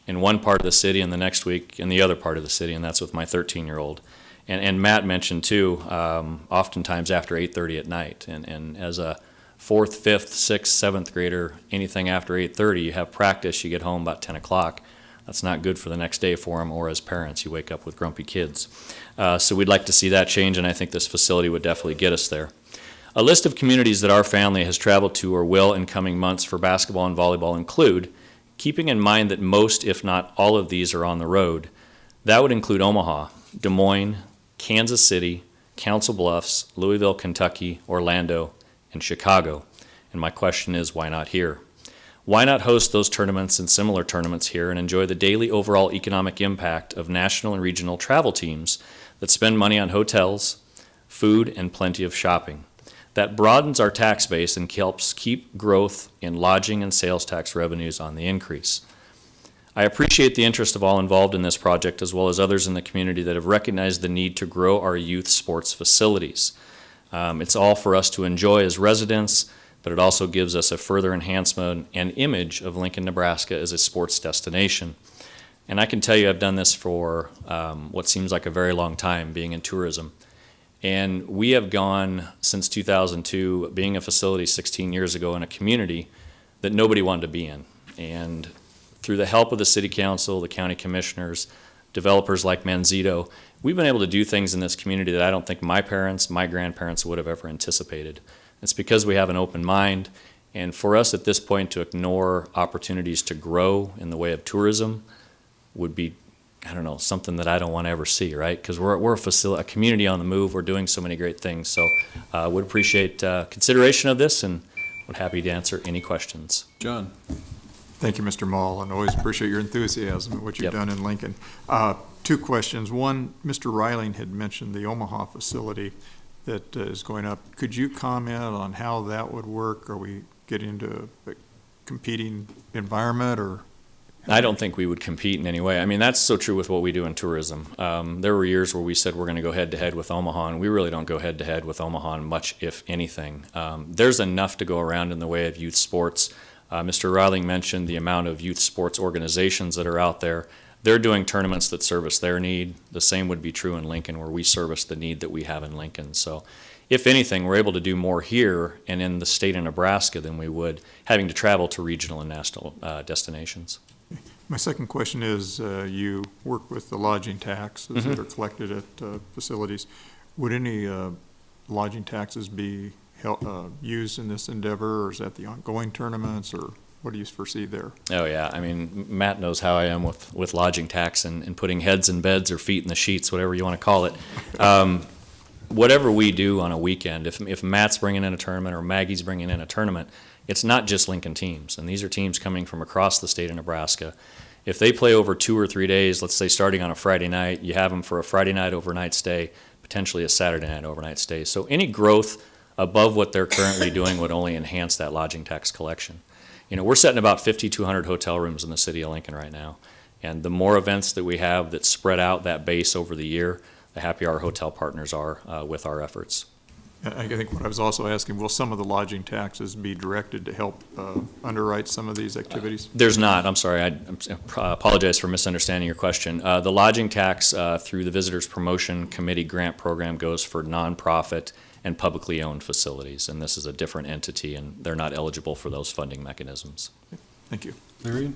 in one part of the city and the next week in the other part of the city, and that's with my 13-year-old. And Matt mentioned too, oftentimes after 8:30 at night. And as a 4th, 5th, 6th, 7th grader, anything after 8:30, you have practice, you get home about 10 o'clock. That's not good for the next day for them, or as parents, you wake up with grumpy kids. So we'd like to see that change, and I think this facility would definitely get us there. A list of communities that our family has traveled to or will in coming months for basketball and volleyball include, keeping in mind that most, if not all of these are on the road, that would include Omaha, Des Moines, Kansas City, Council Bluffs, Louisville, Kentucky, Orlando, and Chicago. And my question is, why not here? Why not host those tournaments and similar tournaments here and enjoy the daily overall economic impact of national and regional travel teams that spend money on hotels, food, and plenty of shopping? That broadens our tax base and helps keep growth in lodging and sales tax revenues on the increase. I appreciate the interest of all involved in this project, as well as others in the community that have recognized the need to grow our youth sports facilities. It's all for us to enjoy as residents, but it also gives us a further enhancement and image of Lincoln, Nebraska as a sports destination. And I can tell you I've done this for what seems like a very long time, being in tourism. And we have gone since 2002, being a facility 16 years ago in a community that nobody wanted to be in. And through the help of the city council, the county commissioners, developers like Manzito, we've been able to do things in this community that I don't think my parents, my grandparents would have ever anticipated. It's because we have an open mind. And for us at this point to ignore opportunities to grow in the way of tourism would be, I don't know, something that I don't want to ever see, right? Because we're a community on the move. We're doing so many great things. So would appreciate consideration of this and would happy to answer any questions. John. Thank you, Mr. Mall, and always appreciate your enthusiasm and what you've done in Lincoln. 2 questions. One, Mr. Reiling had mentioned the Omaha facility that is going up. Could you comment on how that would work? Are we getting into a competing environment, or? I don't think we would compete in any way. I mean, that's so true with what we do in tourism. There were years where we said we're going to go head-to-head with Omaha, and we really don't go head-to-head with Omaha much, if anything. There's enough to go around in the way of youth sports. Mr. Reiling mentioned the amount of youth sports organizations that are out there. They're doing tournaments that service their need. The same would be true in Lincoln, where we service the need that we have in Lincoln. So if anything, we're able to do more here and in the state of Nebraska than we would having to travel to regional and national destinations. My second question is, you work with the lodging taxes that are collected at facilities. Would any lodging taxes be used in this endeavor, or is that the ongoing tournaments, or what do you foresee there? Oh, yeah. I mean, Matt knows how I am with lodging tax and putting heads in beds or feet in the sheets, whatever you want to call it. Whatever we do on a weekend, if Matt's bringing in a tournament or Maggie's bringing in a tournament, it's not just Lincoln teams. And these are teams coming from across the state of Nebraska. If they play over 2 or 3 days, let's say starting on a Friday night, you have them for a Friday night overnight stay, potentially a Saturday night overnight stay. So any growth above what they're currently doing would only enhance that lodging tax collection. You know, we're setting about 5,200 hotel rooms in the city of Lincoln right now. And the more events that we have that spread out that base over the year, the happier our hotel partners are with our efforts. I think what I was also asking, will some of the lodging taxes be directed to help underwrite some of these activities? There's not. I'm sorry. I apologize for misunderstanding your question. The lodging tax through the Visitors Promotion Committee grant program goes for nonprofit and publicly owned facilities, and this is a different entity, and they're not eligible for those funding mechanisms. Thank you. Larry?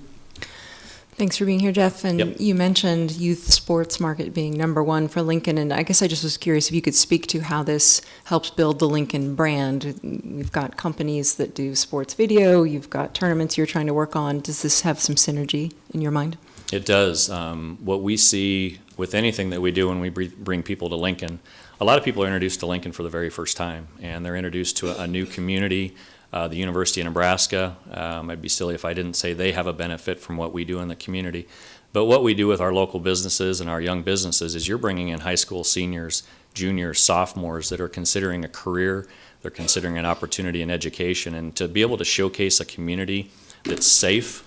Thanks for being here, Jeff. And Yep. you mentioned youth sports market being #1 for Lincoln, and I guess I just was curious if you could speak to how this helps build the Lincoln brand. You've got companies that do sports video, you've got tournaments you're trying to work on. Does this have some synergy in your mind? It does. What we see with anything that we do when we bring people to Lincoln, a lot of people are introduced to Lincoln for the very first time, and they're introduced to a new community. The University of Nebraska, I'd be silly if I didn't say they have a benefit from what we do in the community. But what we do with our local businesses and our young businesses is you're bringing in high school seniors, juniors, sophomores that are considering a career, they're considering an opportunity in education, and to be able to showcase a community that's safe,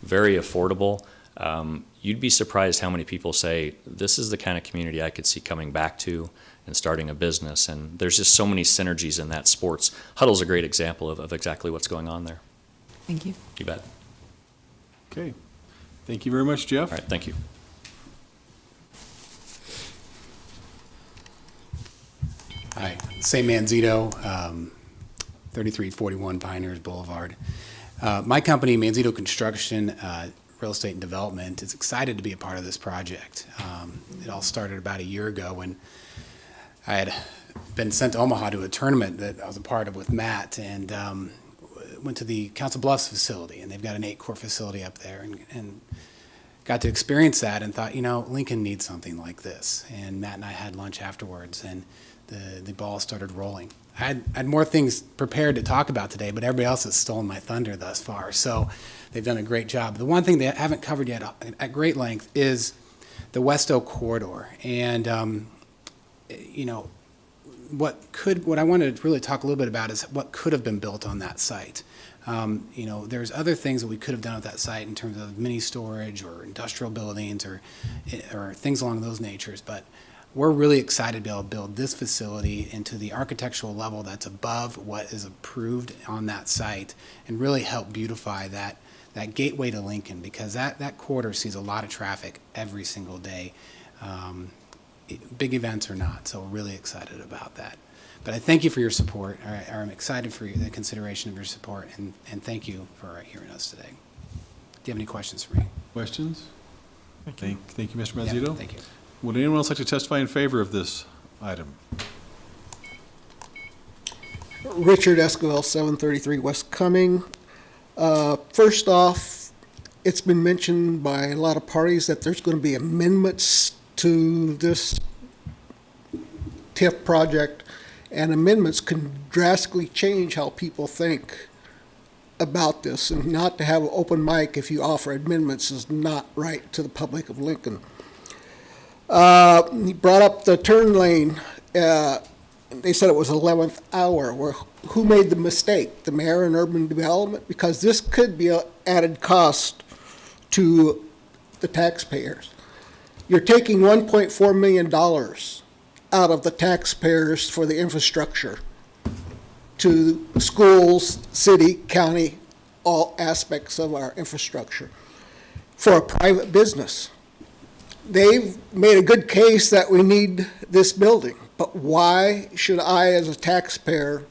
very affordable, you'd be surprised how many people say, this is the kind of community I could see coming back to and starting a business. And there's just so many synergies in that. Sports Huddle's a great example of exactly what's going on there. Thank you. You bet. Okay. Thank you very much, Jeff. All right, thank you. Hi, Sam Manzito, 3341 Pioneers Boulevard. My company, Manzito Construction, Real Estate and Development, is excited to be a part of this project. It all started about a year ago when I had been sent to Omaha to a tournament that I was a part of with Matt, and went to the Council Bluffs facility, and they've got an 8-court facility up there, and got to experience that and thought, you know, Lincoln needs something like this. And Matt and I had lunch afterwards, and the ball started rolling. I had more things prepared to talk about today, but everybody else has stolen my thunder thus far, so they've done a great job. The one thing they haven't covered yet at great length is the West Oak corridor. And you know, what I wanted to really talk a little bit about is what could have been built on that site. You know, there's other things that we could have done at that site in terms of mini storage or industrial buildings or things along those natures, but we're really excited to be able to build this facility into the architectural level that's above what is approved on that site and really help beautify that gateway to Lincoln, because that corridor sees a lot of traffic every single day. Big events or not, so we're really excited about that. But I thank you for your support. I'm excited for the consideration of your support, and thank you for hearing us today. Do you have any questions for me? Questions? Thank you, Mr. Yeah, Mazzito. thank you. Would anyone else like to testify in favor of this item? Richard Esquivel, 733 West Cumming. First off, it's been mentioned by a lot of parties that there's going to be amendments to this TIF project, and amendments can drastically change how people think about this, and not to have an open mic if you offer amendments is not right to the public of Lincoln. He brought up the turn lane. They said it was 11th hour. Well, who made the mistake? The mayor and urban development? Because this could be an added cost to the taxpayers. You're taking $1.4 million out of the taxpayers for the infrastructure to schools, city, county, all aspects of our infrastructure for a private business. They've made a good case that we need this building, but why should I, as a taxpayer,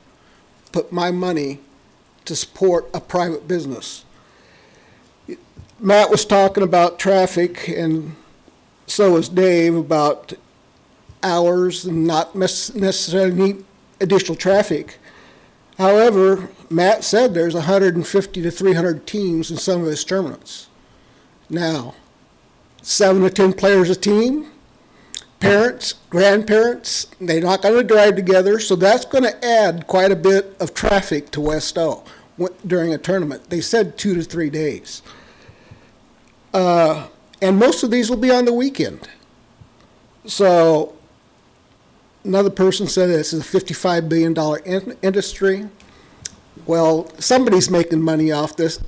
put my money to support a private business? Matt was talking about traffic, and so was Dave, about hours and not necessarily need additional traffic. However, Matt said there's 150 to 300 teams in some of his tournaments. Now, 7 to 10 players a team, parents, grandparents, they're not going to drive together, so that's going to add quite a bit of traffic to West O during a tournament. They said 2 to 3 days. And most of these will be on the weekend. So another person said this is a $55 billion industry. Well, somebody's making money off this.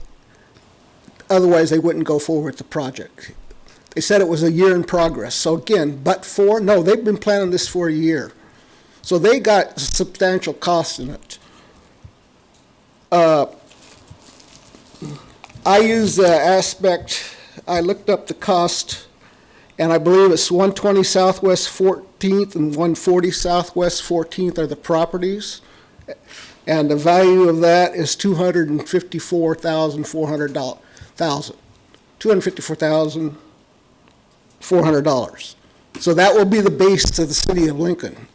Otherwise, they wouldn't go forward with the project. They said it was a year in progress. So again, no, they've been planning this for a year. So they got substantial costs in it. I use the aspect, I looked up the cost, and I believe it's 120 Southwest 14th and 140 Southwest 14th are the properties. And the value of that is $254,400. So that will be the base of the city of Lincoln.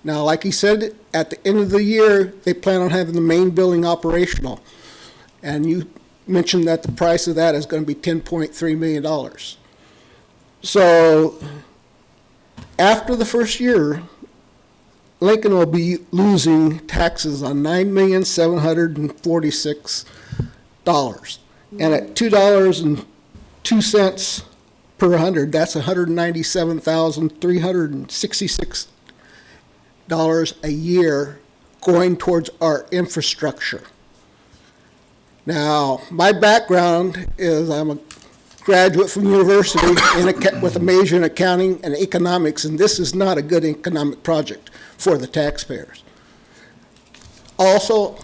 Now, like he said, at the end of the year, they plan on having the main building operational. And you mentioned that the price of that is going to be $10.3 million. So after the first year, Lincoln will be losing taxes on $9,746. And at $2.02 per 100, that's $197,366 a year going towards our infrastructure. Now, my background is I'm a graduate from university with a major in accounting and economics, and this is not a good economic project for the taxpayers. Also,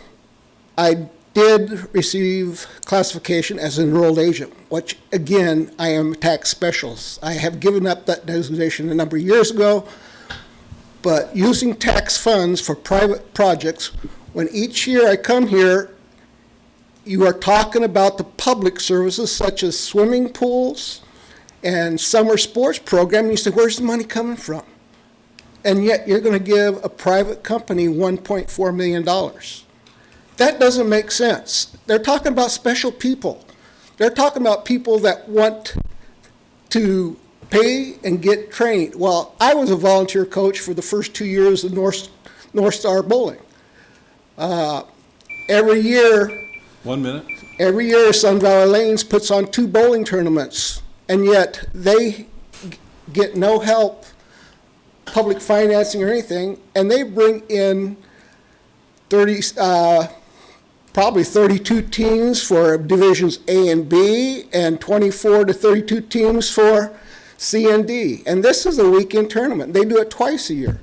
I did receive classification as an enrolled agent, which again, I am a tax specialist. I have given up that designation a number of years ago, but using tax funds for private projects, when each year I come here, you are talking about the public services such as swimming pools and summer sports program. You say, where's the money coming from? And yet you're going to give a private company $1.4 million. That doesn't make sense. They're talking about special people. They're talking about people that want to pay and get trained. Well, I was a volunteer coach for the first 2 years of North Star Bowling. Every year, 1 minute. Every year, Sun Valley Lanes puts on 2 bowling tournaments, and yet they get no help, public financing or anything, and they bring in probably 32 teams for divisions A and B, and 24 to 32 teams for C and D. And this is a weekend tournament. They do it twice a year.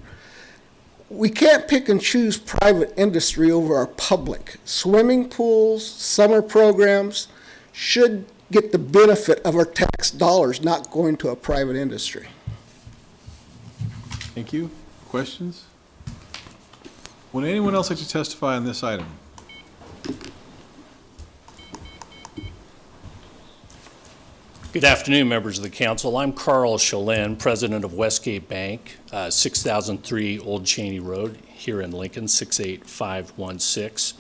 We can't pick and choose private industry over our public. Swimming pools, summer programs should get the benefit of our tax dollars, not going to a private industry. Thank you. Questions? Would anyone else like to testify on this item? Good afternoon, members of the council. I'm Carl Chalin, president of Westgate Bank, 6003 Old Cheney Road here in Lincoln, 68516.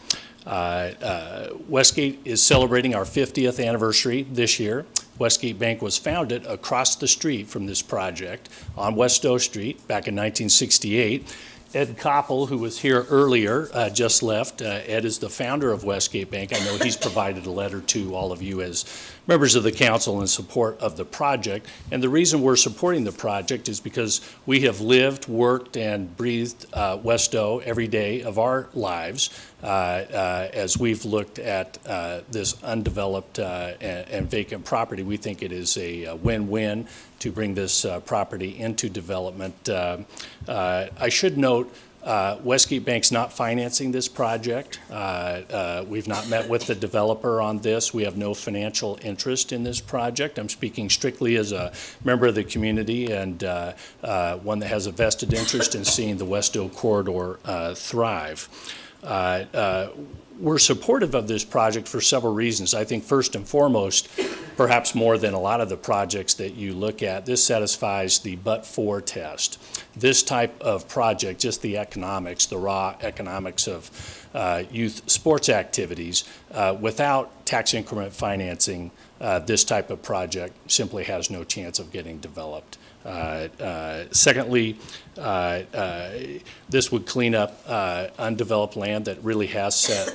Westgate is celebrating our 50th anniversary this year. Westgate Bank was founded across the street from this project on West O Street back in 1968. Ed Koppel, who was here earlier, just left. Ed is the founder of Westgate Bank. I know he's provided a letter to all of you as members of the council in support of the project. And the reason we're supporting the project is because we have lived, worked, and breathed West O every day of our lives as we've looked at this undeveloped and vacant property. We think it is a win-win to bring this property into development. I should note Westgate Bank's not financing this project. We've not met with the developer on this. We have no financial interest in this project. I'm speaking strictly as a member of the community and one that has a vested interest in seeing the West O corridor thrive. We're supportive of this project for several reasons. I think first and foremost, perhaps more than a lot of the projects that you look at, this satisfies the but-for test. This type of project, just the economics, the raw economics of youth sports activities, without tax increment financing, this type of project simply has no chance of getting developed. Secondly, this would clean up undeveloped land that really has sat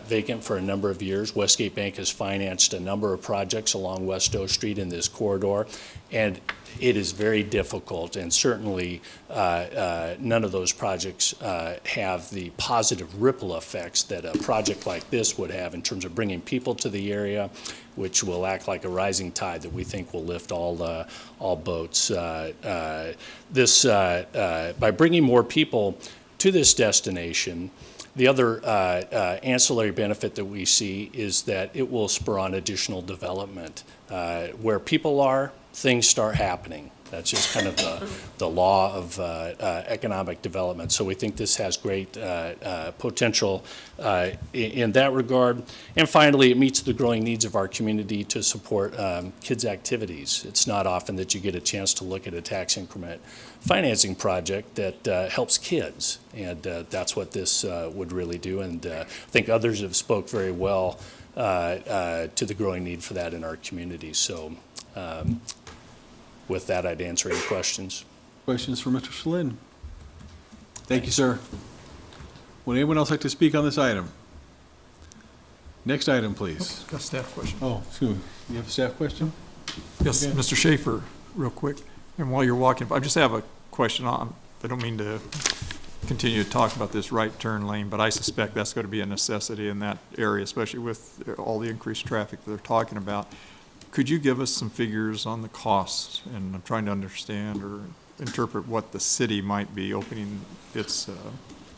vacant for a number of years. Westgate Bank has financed a number of projects along West O Street in this corridor, and it is very difficult, and certainly none of those projects have the positive ripple effects that a project like this would have in terms of bringing people to the area, which will act like a rising tide that we think will lift all boats. By bringing more people to this destination, the other ancillary benefit that we see is that it will spur on additional development. Where people are, things start happening. That's just kind of the law of economic development. So we think this has great potential in that regard. And finally, it meets the growing needs of our community to support kids' activities. It's not often that you get a chance to look at a tax increment financing project that helps kids. And that's what this would really do. And I think others have spoke very well to the growing need for that in our community. So with that, I'd answer any questions. Questions for Mr. Schlinn? Thank you, sir. Would anyone else like to speak on this item? Next item, please. Got a staff question. Oh, excuse me. You have a staff question? Yes, Okay. Mr. Schaefer, real quick. And while you're walking, I just have a question on, I don't mean to continue to talk about this right turn lane, but I suspect that's going to be a necessity in that area, especially with all the increased traffic that they're talking about. Could you give us some figures on the costs? And I'm trying to understand or interpret what the city might be opening its.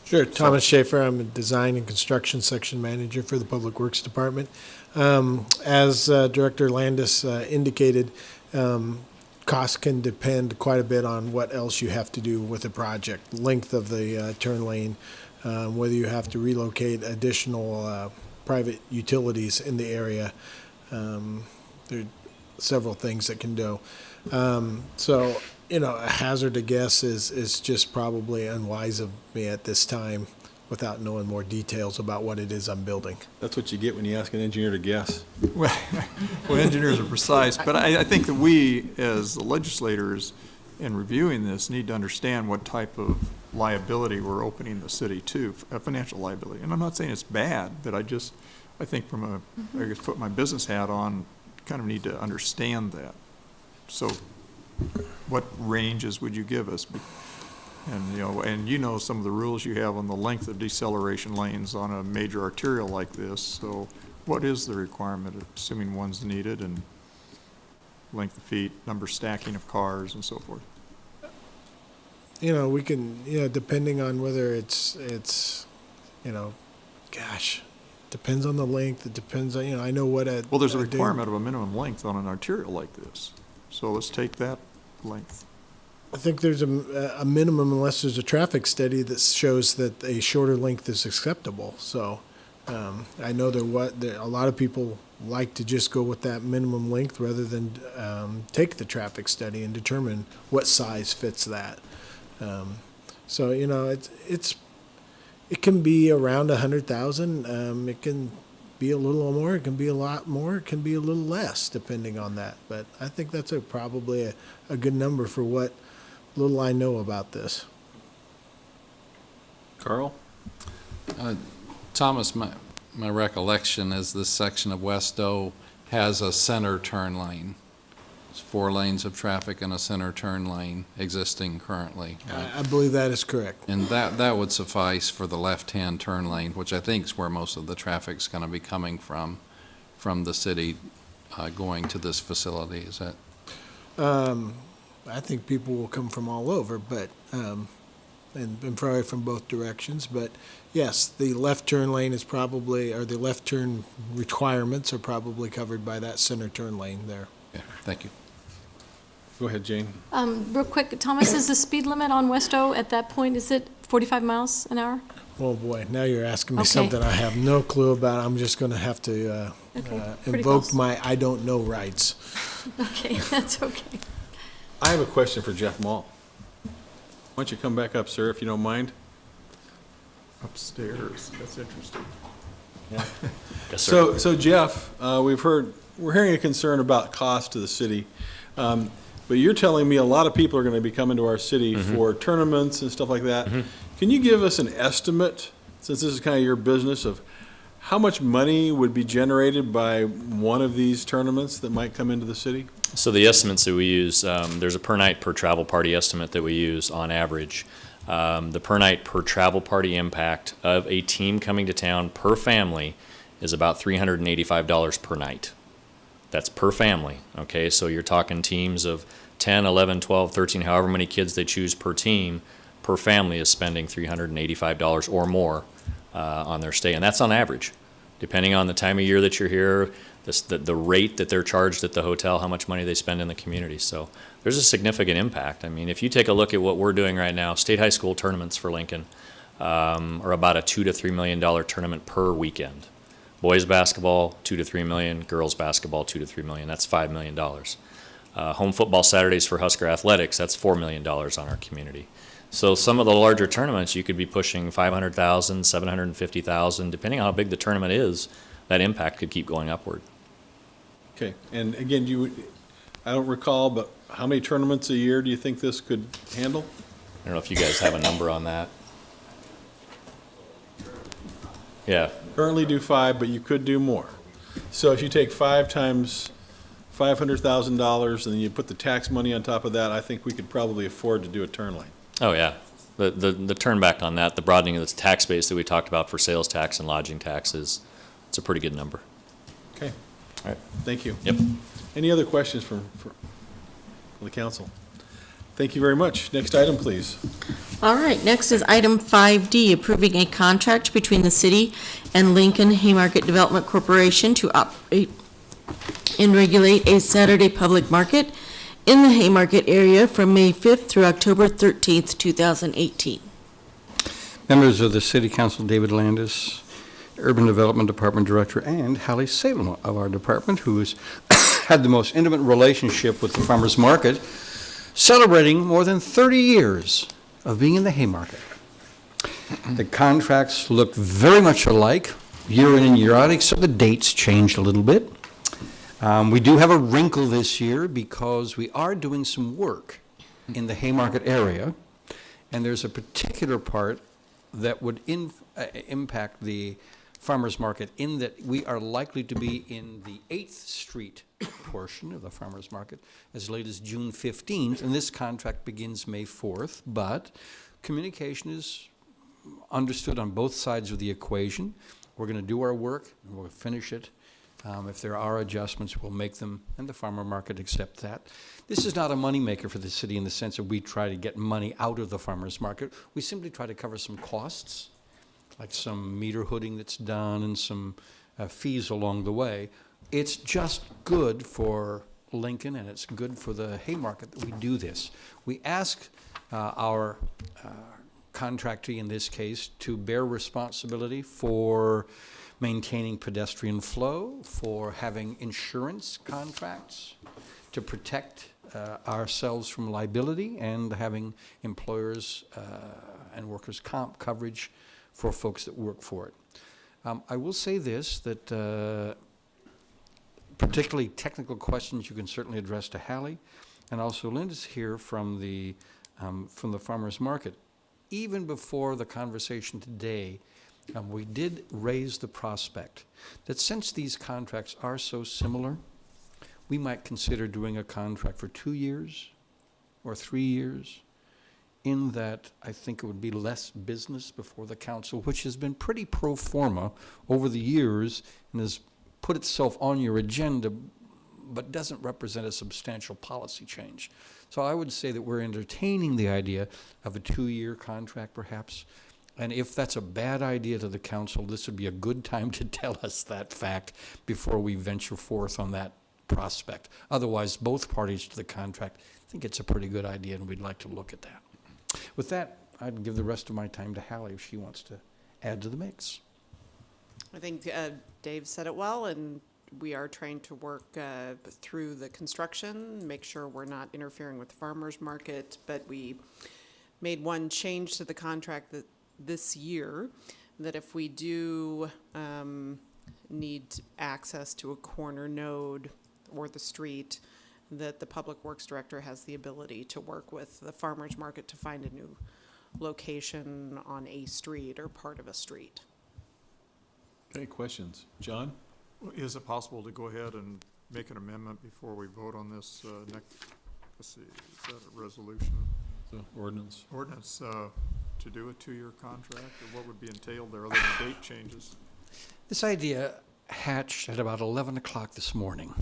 Sure, Thomas Schaefer, I'm a Design and Construction Section Manager for the Public Works Department. As Director Landis indicated, costs can depend quite a bit on what else you have to do with the project, length of the turn lane, whether you have to relocate additional private utilities in the area. There are several things that can do. So, you know, a hazard to guess is just probably unwise of me at this time without knowing more details about what it is I'm building. That's what you get when you ask an engineer to guess. Well, engineers are precise, but I think that we, as the legislators, in reviewing this, need to understand what type of liability we're opening the city to, financial liability. And I'm not saying it's bad, but I think from I guess put my business hat on, kind of need to understand that. So what ranges would you give us? And you know some of the rules you have on the length of deceleration lanes on a major arterial like this. So what is the requirement, assuming one's needed, and length of feet, number stacking of cars, and so forth? You know, we can, depending on whether it's, depends on the length, it depends on, I know what a. Well, there's a requirement of a minimum length on an arterial like this. So let's take that length. I think there's a minimum unless there's a traffic study that shows that a shorter length is acceptable. So I know a lot of people like to just go with that minimum length rather than take the traffic study and determine what size fits that. So, it can be around 100,000. It can be a little more. It can be a lot more. It can be a little less, depending on that. But I think that's probably a good number for what little I know about this. Carl? Thomas, my recollection is this section of West O has a center turn lane. It's 4 lanes of traffic and a center turn lane existing currently. I believe that is correct. And that would suffice for the left-hand turn lane, which I think is where most of the traffic's going to be coming from the city going to this facility. Is that? I think people will come from all over, but and probably from both directions. But yes, the left turn lane is probably, or the left turn requirements are probably covered by that center turn lane there. Yeah, thank you. Go ahead, Jane. Real quick, Thomas, is the speed limit on West O at that point, is it 45 miles an hour? Oh, boy, now you're asking me Okay. something I have no clue about. I'm just going to have to pretty invoke close. my I don't know rights. Okay, that's okay. I have a question for Jeff Mall. Why don't you come back up, sir, if you don't mind? Upstairs, that's interesting. Yes, sir. So Jeff, we're hearing a concern about cost to the city. But you're telling me a lot of people are going to be coming to our city for tournaments and stuff like that. Can you give us an estimate, since this is kind of your business, of how much money would be generated by one of these tournaments that might come into the city? So the estimates that we use, there's a per night per travel party estimate that we use on average. The per night per travel party impact of a team coming to town per family is about $385 per night. That's per family, okay? So you're talking teams of 10, 11, 12, 13, however many kids they choose per team, per family is spending $385 or more on their stay. And that's on average. Depending on the time of year that you're here, the rate that they're charged at the hotel, how much money they spend in the community. So there's a significant impact. I mean, if you take a look at what we're doing right now, state high school tournaments for Lincoln are about a $2 to $3 million tournament per weekend. Boys basketball, $2 to $3 million. Girls basketball, $2 to $3 million. That's $5 million. Home football Saturdays for Husker Athletics, that's $4 million on our community. So some of the larger tournaments, you could be pushing 500,000, 750,000, depending on how big the tournament is. That impact could keep going upward. Okay, and again, I don't recall, but how many tournaments a year do you think this could handle? I don't know if you guys have a number on that. Yeah. Currently do 5, but you could do more. So if you take 5 times $500,000 and then you put the tax money on top of that, I think we could probably afford to do a turn lane. Oh, yeah. The turn back on that, the broadening of the tax base that we talked about for sales tax and lodging taxes, it's a pretty good number. Okay, All right. thank you. Yep. Any other questions for the council? Thank you very much. Next item, please. All right, next is item 5D, approving a contract between the city and Lincoln Haymarket Development Corporation to operate and regulate a Saturday public market in the Haymarket area from May 5th through October 13th, 2018. Members of the City Council, David Landis, Urban Development Department Director, and Hallie Salem of our department, who has had the most intimate relationship with the farmers market, celebrating more than 30 years of being in the Haymarket. The contracts look very much alike, year in and year out, except the dates changed a little bit. We do have a wrinkle this year because we are doing some work in the Haymarket area, and there's a particular part that would impact the farmers market in that we are likely to be in the 8th Street portion of the farmers market as late as June 15th, and this contract begins May 4th, but communication is understood on both sides of the equation. We're going to do our work, and we'll finish it. If there are adjustments, we'll make them, and the farmer market accept that. This is not a moneymaker for the city in the sense that we try to get money out of the farmers market. We simply try to cover some costs, like some meter hooding that's done and some fees along the way. It's just good for Lincoln, and it's good for the Haymarket that we do this. We ask our contractee, in this case, to bear responsibility for maintaining pedestrian flow, for having insurance contracts to protect ourselves from liability, and having employers and workers' comp coverage for folks that work for it. I will say this, that particularly technical questions you can certainly address to Hallie, and also Linda's here from the farmers market. Even before the conversation today, we did raise the prospect that since these contracts are so similar, we might consider doing a contract for 2 years or 3 years, in that I think it would be less business before the council, which has been pretty pro forma over the years and has put itself on your agenda, but doesn't represent a substantial policy change. So I would say that we're entertaining the idea of a 2-year contract perhaps. And if that's a bad idea to the council, this would be a good time to tell us that fact before we venture forth on that prospect. Otherwise, both parties to the contract think it's a pretty good idea, and we'd like to look at that. With that, I'd give the rest of my time to Hallie if she wants to add to the mix. I think Dave said it well, and we are trying to work through the construction, make sure we're not interfering with the farmer's market, but we made one change to the contract this year, that if we do need access to a corner node or the street, that the Public Works Director has the ability to work with the farmer's market to find a new location on a street or part of a street. Okay, questions? John? Is it possible to go ahead and make an amendment before we vote on this next, let's see, is that a resolution? The ordinance. Ordinance to do a 2-year contract, or what would be entailed there other than date changes? This idea hatched at about 11 o'clock this morning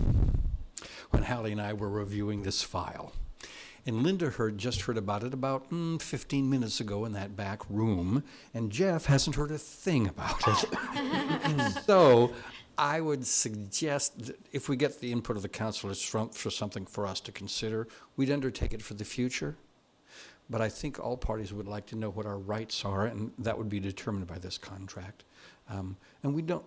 when Hallie and I were reviewing this file. And Linda just heard about it about 15 minutes ago in that back room, and Jeff hasn't heard a thing about it. So I would suggest that if we get the input of the council, it's for something for us to consider. We'd undertake it for the future. But I think all parties would like to know what our rights are, and that would be determined by this contract. And we don't,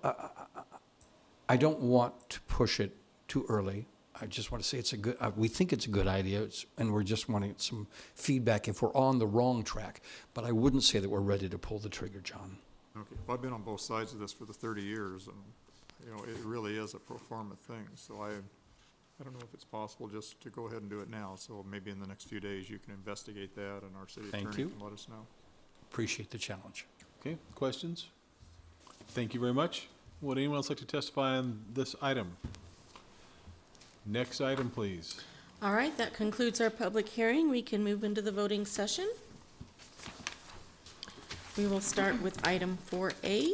I don't want to push it too early. I just want to say it's a good, we think it's a good idea, and we're just wanting some feedback if we're on the wrong track. But I wouldn't say that we're ready to pull the trigger, John. Okay, well, I've been on both sides of this for the 30 years, and, you know, it really is a pro forma thing. So I don't know if it's possible just to go ahead and do it now. So maybe in the next few days, you can investigate that, and our city Thank attorney you. can let us know. Appreciate the challenge. Okay, questions? Thank you very much. Would anyone else like to testify on this item? Next item, please. All right, that concludes our public hearing. We can move into the voting session. We will start with item 4A,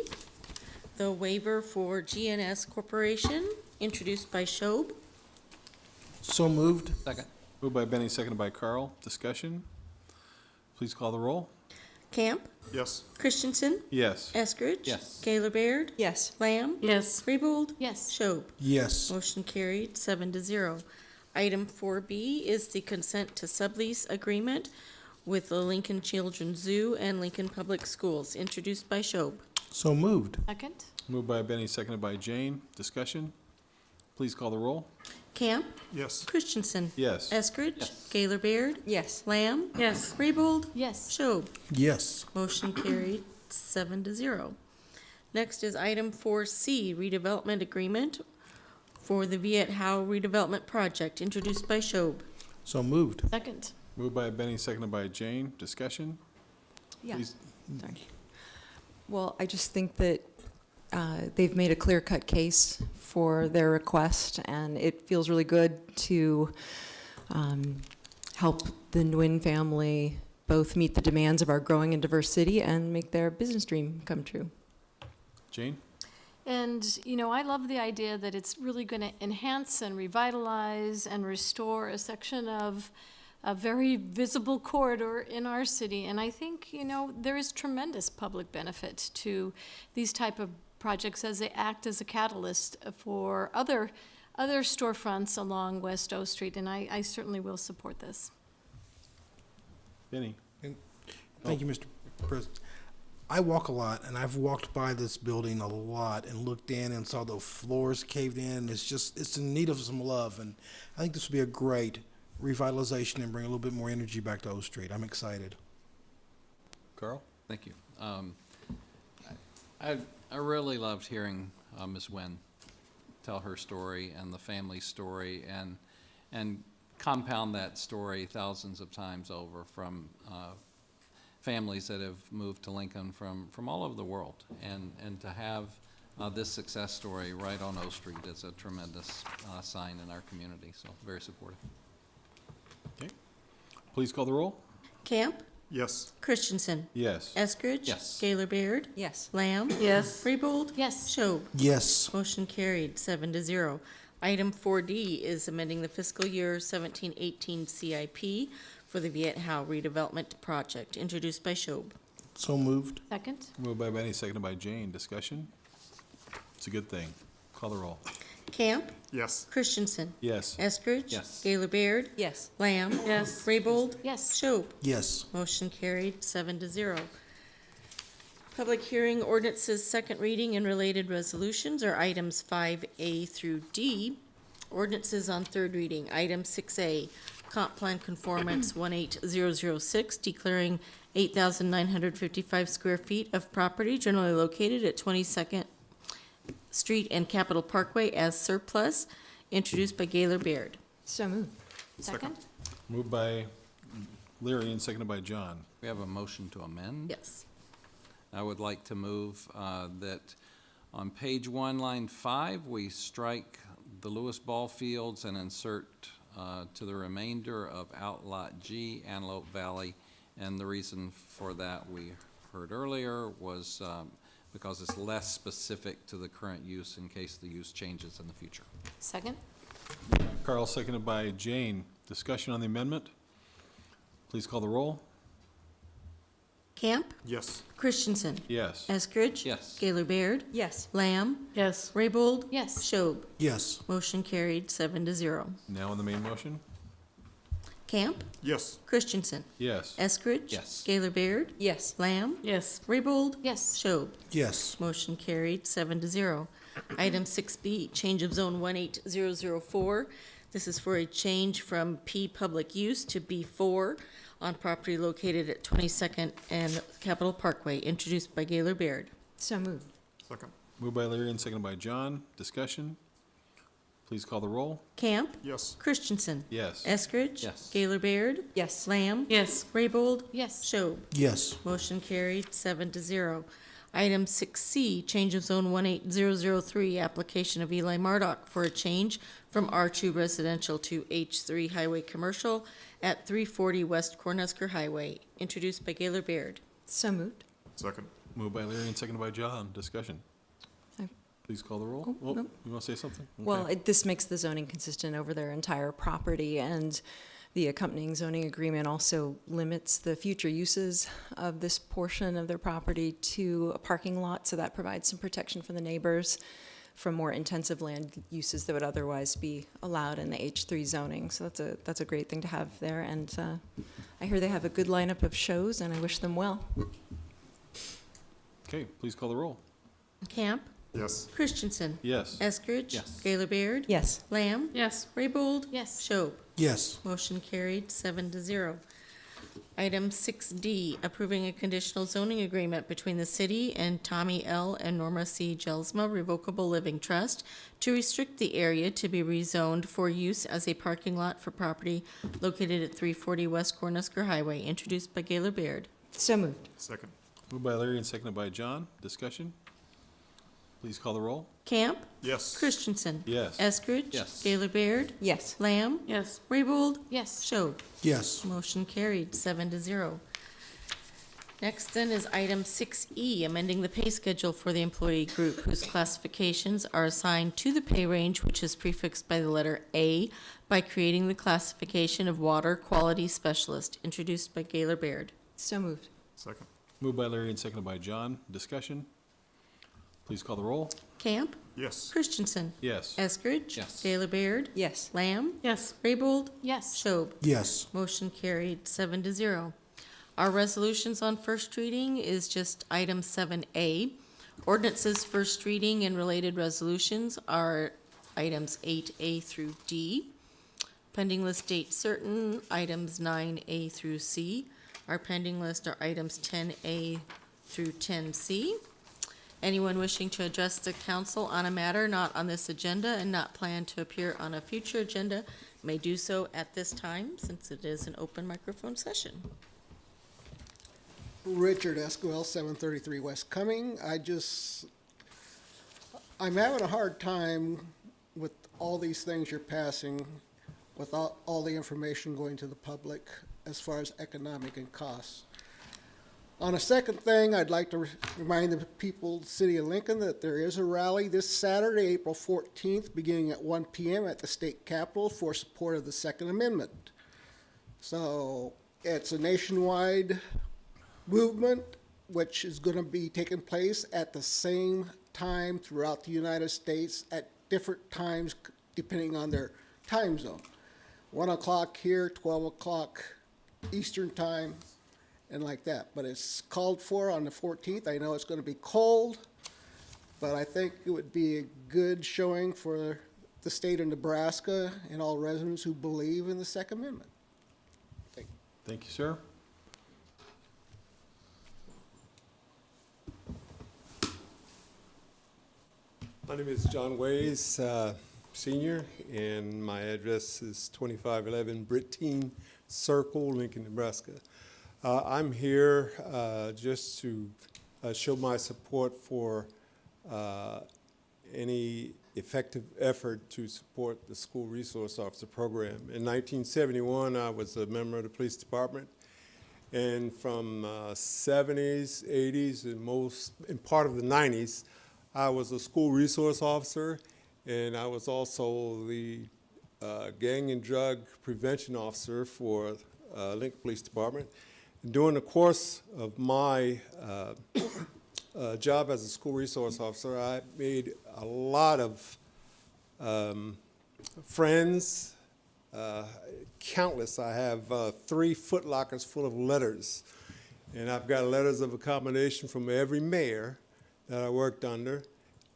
the waiver for GNS Corporation, introduced by Shob. So moved. Second. Moved by Benny, seconded by Carl. Discussion? Please call the roll. Camp, Yes. Christensen, Yes. Eskridge. Yes. Gaylor Baird, Yes. Lamb, Yes. Raybold, Yes. Shob. Yes. Motion carried, 7-0. Item 4B is the consent to sublease agreement with the Lincoln Children's Zoo and Lincoln Public Schools, introduced by Shob. So moved. Second? Moved by Benny, seconded by Jane. Discussion? Please call the roll. Camp, Yes. Christensen. Yes. Eskridge. Gaylor Baird, Yes. Lamb. Yes. Raybold, Yes. Shob. Yes. Motion carried, 7-0. Next is item 4C, redevelopment agreement for the Viet Howe redevelopment project, introduced by Shob. So moved. Second? Moved by Benny, seconded by Jane. Discussion? Yeah. Please. Sorry. Well, I just think that they've made a clear-cut case for their request, and it feels really good to help the Nguyen family both meet the demands of our growing and diverse city and make their business dream come true. Jane? And, you know, I love the idea that it's really going to enhance and revitalize and restore a section of a very visible corridor in our city. And I think, you know, there is tremendous public benefit to these type of projects as they act as a catalyst for other storefronts along West O Street. And I certainly will support this. Benny? Thank you, Mr. President. I walk a lot, and I've walked by this building a lot and looked in and saw the floors caved in. It's in need of some love, and I think this would be a great revitalization and bring a little bit more energy back to O Street. I'm excited. Carl? Thank you. I really loved hearing Ms. Nguyen tell her story and the family story, and compound that story thousands of times over from families that have moved to Lincoln from all over the world. And to have this success story right on O Street is a tremendous sign in our community, so very supportive. Okay. Please call the roll. Camp, Yes. Christensen. Yes. Eskridge. Yes. Gaylor Baird, Yes. Lamb. Yes. Raybold, Yes. Shob. Yes. Motion carried, 7-0. Item 4D is amending the fiscal year 17-18 CIP for the Viet Howe redevelopment project, introduced by Shob. So moved. Second? Moved by Benny, seconded by Jane. Discussion? It's a good thing. Call the roll. Camp? Yes. Christensen? Yes. Eskridge? Yes. Gaylor Baird? Yes. Lamb? Yes. Raybold? Yes. Schob? Yes. Motion carried, 7-0. Public hearing ordinances, second reading and related resolutions are items 5A through D. Ordinances on third reading, item 6A, comp plan conformance 18006, declaring 8,955 square feet of property generally located at 22nd Street and Capitol Parkway as surplus, introduced by Gaylor Baird. So moved. Second? Moved by Leary and seconded by John. We have a motion to amend. Yes. I would like to move that on page 1, line 5, we strike the Lewis Ball Fields and insert to the remainder of Outlot G, Antelope Valley. And the reason for that we heard earlier was because it's less specific to the current use in case the use changes in the future. Second? Carl, seconded by Jane. Discussion on the amendment? Please call the roll. Camp? Yes. Christensen? Yes. Eskridge? Yes. Gaylor Baird? Yes. Lamb? Yes. Raybold? Yes. Schob? Yes. Motion carried, 7-0. Now on the main motion? Camp? Yes. Christensen? Yes. Eskridge? Yes. Gaylor Baird? Yes. Lamb? Yes. Raybold? Yes. Schob? Yes. Motion carried, 7-0. Item 6B, change of zone 18004. This is for a change from P public use to B4 on property located at 22nd and Capitol Parkway, introduced by Gaylor Baird. So moved. Second. Moved by Leary and seconded by John. Discussion? Please call the roll. Camp? Yes. Christensen? Yes. Eskridge? Yes. Gaylor Baird? Yes. Lamb? Yes. Raybold? Yes. Schob? Yes. Motion carried, 7-0. Item 6C, change of zone 18003, application of Eli Mardock for a change from R2 residential to H3 highway commercial at 340 West Cornhusker Highway, introduced by Gaylor Baird. So moved. Second. Moved by Leary and seconded by John. Discussion? I- Please call the roll. Oh, Oh, no. you want to say something? Well, Okay. this makes the zoning consistent over their entire property, and the accompanying zoning agreement also limits the future uses of this portion of their property to a parking lot, so that provides some protection for the neighbors from more intensive land uses that would otherwise be allowed in the H3 zoning. So that's a great thing to have there, and I hear they have a good lineup of shows, and I wish them well. Okay, please call the roll. Camp? Yes. Christensen? Yes. Eskridge? Yes. Gaylor Baird? Yes. Lamb? Yes. Raybold? Yes. Schob? Yes. Motion carried, 7-0. Item 6D, approving a conditional zoning agreement between the city and Tommy L. and Norma C. Jelsma Revocable Living Trust to restrict the area to be rezoned for use as a parking lot for property located at 340 West Cornhusker Highway, introduced by Gaylor Baird. So moved. Second. Moved by Leary and seconded by John. Discussion? Please call the roll. Camp? Yes. Christensen? Yes. Eskridge? Yes. Gaylor Baird? Yes. Lamb? Yes. Raybold? Yes. Schob? Yes. Motion carried, 7-0. Next then is item 6E, amending the pay schedule for the employee group whose classifications are assigned to the pay range which is prefixed by the letter A by creating the classification of water quality specialist, introduced by Gaylor Baird. So moved. Second. Moved by Leary and seconded by John. Discussion? Please call the roll. Camp? Yes. Christensen? Yes. Eskridge? Yes. Gaylor Baird? Yes. Lamb? Yes. Raybold? Yes. Schob? Yes. Motion carried, 7-0. Our resolutions on first reading is just item 7A. Ordinances first reading and related resolutions are items 8A through D. Pending list date certain, items 9A through C. Our pending list are items 10A through 10C. Anyone wishing to address the council on a matter not on this agenda and not planned to appear on a future agenda may do so at this time, since it is an open microphone session. Richard Esquivel, 733 West Cumming. I'm having a hard time with all these things you're passing without all the information going to the public as far as economic and costs. On a second thing, I'd like to remind the people of the city of Lincoln that there is a rally this Saturday, April 14th, beginning at 1 p.m. at the state capitol for support of the Second Amendment. So it's a nationwide movement which is going to be taking place at the same time throughout the United States at different times depending on their time zone. 1 o'clock here, 12 o'clock Eastern time, and like that. But it's called for on the 14th. I know it's going to be cold, but I think it would be a good showing for the state of Nebraska and all residents who believe in the Second Amendment. Thank you, sir. My name is John Ways, Senior, and my address is 2511 Brittine Circle, Lincoln, Nebraska. I'm here just to show my support for any effective effort to support the School Resource Officer Program. In 1971, I was a member of the police department, and from 70s, 80s, and part of the 90s, I was a school resource officer, and I was also the gang and drug prevention officer for Lincoln Police Department. And during the course of my job as a school resource officer, I made a lot of friends, countless. I have 3 foot lockers full of letters, and I've got letters of accommodation from every mayor that I worked under,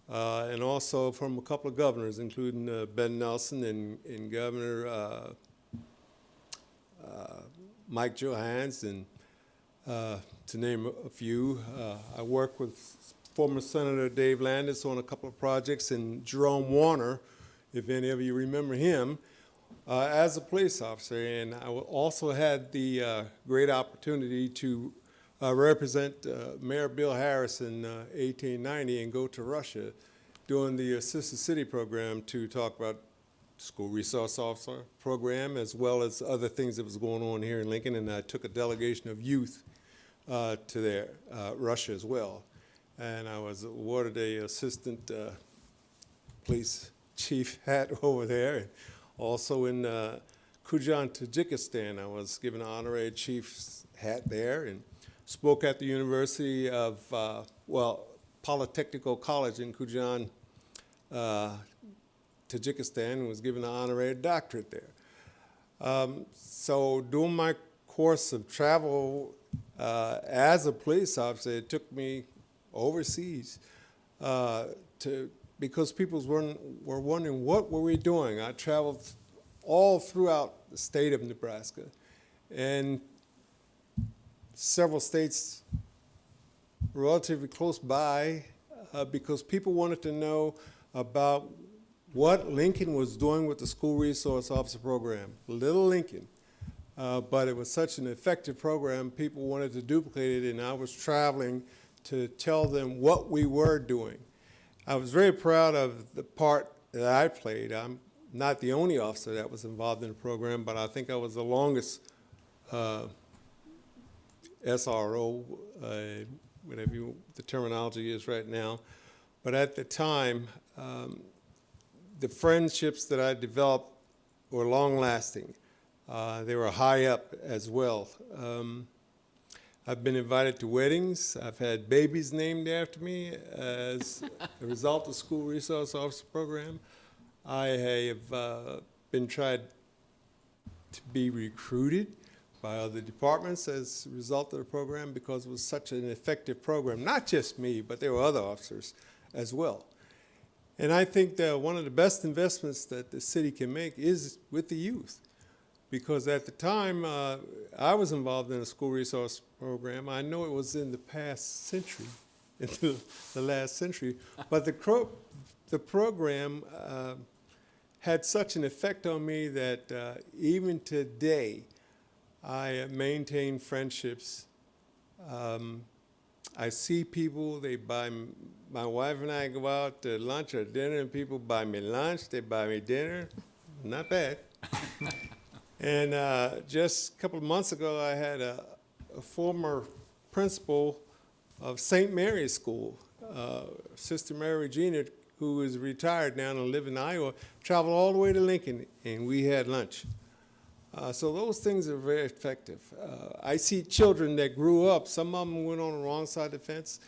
and also from a couple of governors, including Ben Nelson and Governor Mike Johans, and to name a few. I worked with former Senator Dave Landis on a couple of projects, and Jerome Warner, if any of you remember him, as a police officer. And I also had the great opportunity to represent Mayor Bill Harris in 1890 and go to Russia during the Assisted City program to talk about School Resource Officer program, as well as other things that was going on here in Lincoln. And I took a delegation of youth to there, Russia as well. And I was awarded a assistant police chief hat over there. And also in Kujan, Tajikistan, I was given an honorary chief's hat there, and spoke at the University of, Polytechnical College in Kujan, Tajikistan, and was given an honorary doctorate there. So during my course of travel as a police officer, it took me overseas because people were wondering what were we doing. I traveled all throughout the state of Nebraska, and several states relatively close by, because people wanted to know about what Lincoln was doing with the School Resource Officer Program. Little Lincoln, but it was such an effective program, people wanted to duplicate it, and I was traveling to tell them what we were doing. I was very proud of the part that I played. I'm not the only officer that was involved in the program, but I think I was the longest SRO, whatever the terminology is right now. But at the time, the friendships that I developed were long-lasting. They were high up as well. I've been invited to weddings. I've had babies named after me as a result of the School Resource Officer Program. I have been tried to be recruited by other departments as a result of the program because it was such an effective program. Not just me, but there were other officers as well. And I think that one of the best investments that the city can make is with the youth. Because at the time I was involved in a school resource program, I know it was in the past century, into the last century, but the program had such an effect on me that even today, I maintain friendships. I see people, my wife and I go out to lunch or dinner, and people buy me lunch, they buy me dinner. Not bad. And just a couple of months ago, I had a former principal of St. Mary's School, Sister Mary Regina, who is retired now and lives in Iowa, traveled all the way to Lincoln, and we had lunch. So those things are very effective. I see children that grew up, some of them went on the wrong side of the fence,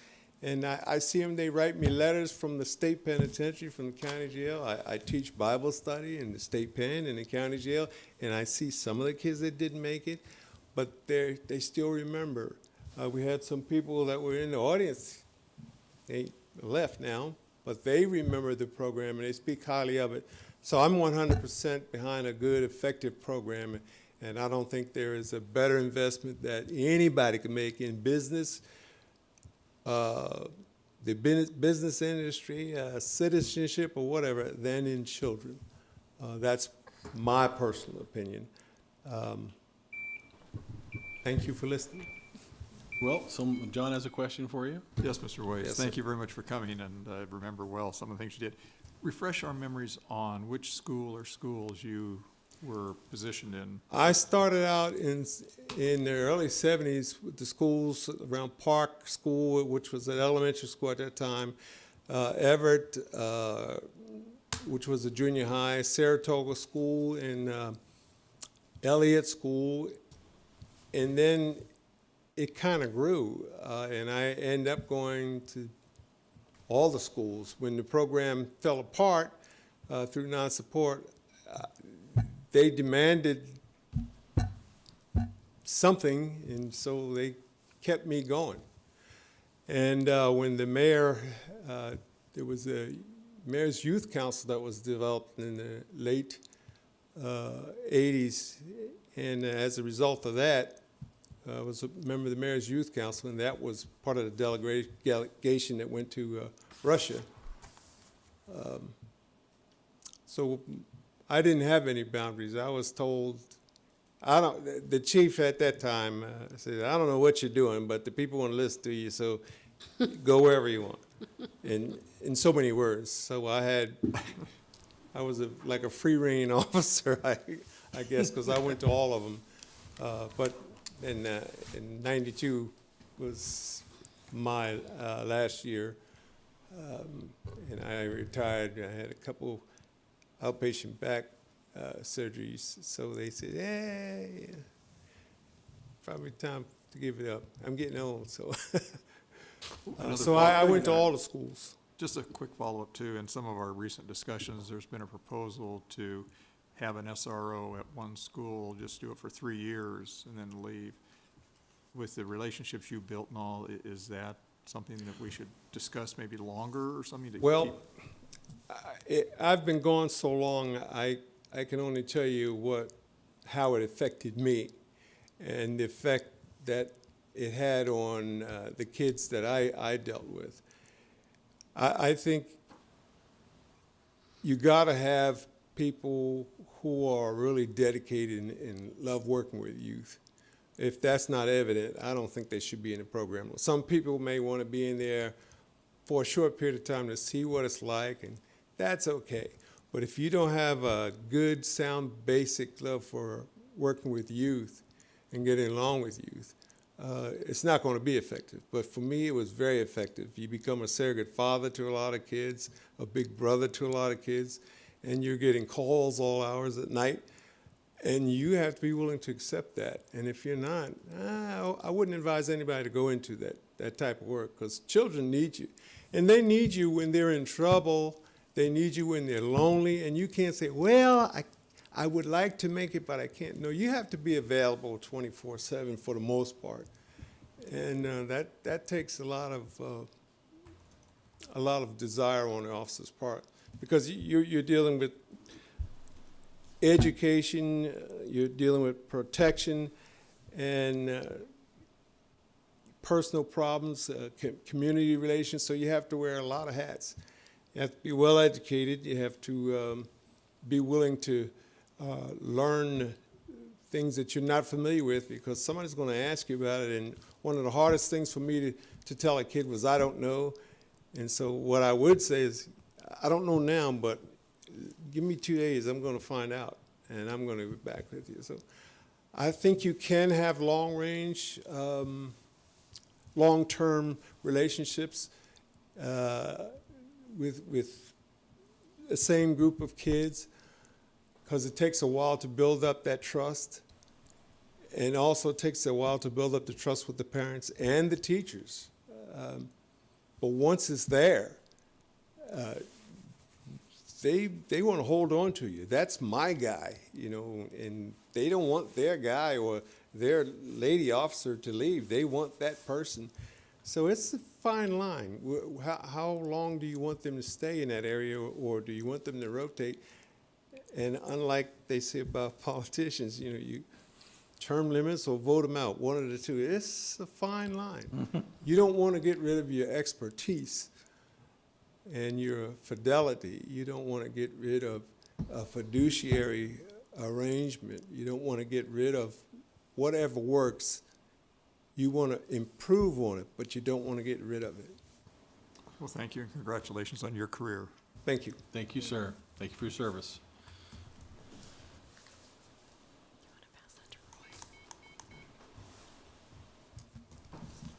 And I see them, they write me letters from the state penitentiary, from the county jail. I teach Bible study in the state pen and the county jail, and I see some of the kids that didn't make it, but they still remember. We had some people that were in the audience, they left now, but they remember the program and they speak highly of it. So I'm 100% behind a good, effective program, and I don't think there is a better investment that anybody can make in business, the business industry, citizenship, or whatever, than in children. That's my personal opinion. Thank you for listening. Well, John has a question for you. Yes, Mr. Ways. Yes, Thank sir. you very much for coming, and I remember well some of the things you did. Refresh our memories on which school or schools you were positioned in. I started out in the early 70s with the schools around Park School, which was an elementary school at that time, Everett, which was a junior high, Saratoga School, and Elliott School, and then it kind of grew, and I ended up going to all the schools. When the program fell apart through non-support, they demanded something, and so they kept me going. And when the mayor, there was a mayor's youth council that was developed in the late 80s, and as a result of that, I was a member of the mayor's youth council, and that was part of the delegation that went to Russia. So I didn't have any boundaries. I was told, the chief at that time said, I don't know what you're doing, but the people want to listen to you, so go wherever you want. In so many words. So I was like a free reign officer, I guess, because I went to all of them. But in 92 was my last year, and I retired. I had a couple outpatient back surgeries, so they said, hey, probably time to give it up. I'm getting old, so. So I went to all the schools. Just a quick follow-up too, in some of our recent discussions, there's been a proposal to have an SRO at one school, just do it for 3 years and then leave. With the relationships you built and all, is that something that we should discuss maybe longer or something to keep? Well, I've been gone so long, I can only tell you how it affected me and the effect that it had on the kids that I dealt with. I think you got to have people who are really dedicated and love working with youth. If that's not evident, I don't think they should be in the program. Some people may want to be in there for a short period of time to see what it's like, and that's okay. But if you don't have a good, sound, basic love for working with youth and getting along with youth, it's not going to be effective. But for me, it was very effective. You become a surrogate father to a lot of kids, a big brother to a lot of kids, and you're getting calls all hours at night, and you have to be willing to accept that. And if you're not, I wouldn't advise anybody to go into that type of work, because children need you. And they need you when they're in trouble. They need you when they're lonely, and you can't say, well, I would like to make it, but I can't. No, you have to be available 24/7 for the most part, and that takes a lot of desire on the officer's part, because you're dealing with education, you're dealing with protection, and personal problems, community relations. So you have to wear a lot of hats. You have to be well educated. You have to be willing to learn things that you're not familiar with, because somebody's going to ask you about it. And one of the hardest things for me to tell a kid was, I don't know. And so what I would say is, I don't know now, but give me 2 days, I'm going to find out, and I'm going to be back with you. So I think you can have long-range, long-term relationships with the same group of kids, because it takes a while to build up that trust, and also takes a while to build up the trust with the parents and the teachers. But once it's there, they want to hold on to you. That's my guy, you know, and they don't want their guy or their lady officer to leave. They want that person. So it's a fine line. How long do you want them to stay in that area, or do you want them to rotate? And unlike they say about politicians, you know, you term limits or vote them out, one of the two. It's a fine line. You don't want to get rid of your expertise and your fidelity. You don't want to get rid of a fiduciary arrangement. You don't want to get rid of whatever works. You want to improve on it, but you don't want to get rid of it. Well, thank you, and congratulations on your career. Thank you. Thank you, sir. Thank you for your service.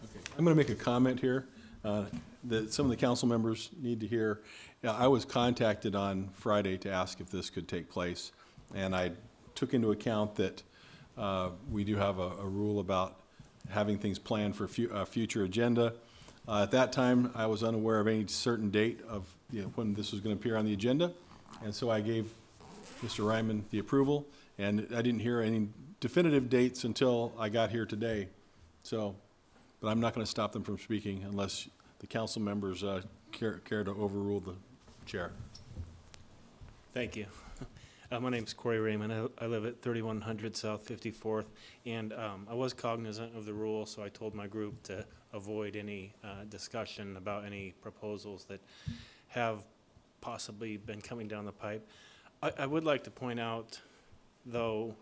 Okay, I'm going to make a comment here that some of the council members need to hear. I was contacted on Friday to ask if this could take place, and I took into account that we do have a rule about having things planned for a future agenda. At that time, I was unaware of any certain date of when this was going to appear on the agenda, and so I gave Mr. Ryman the approval, and I didn't hear any definitive dates until I got here today. So, but I'm not going to stop them from speaking unless the council members care to overrule the chair. Thank you. My name's Corey Raymond. I live at 3100 South 54th, and I was cognizant of the rule, so I told my group to avoid any discussion about any proposals that have possibly been coming down the pipe. I would like to point out, though,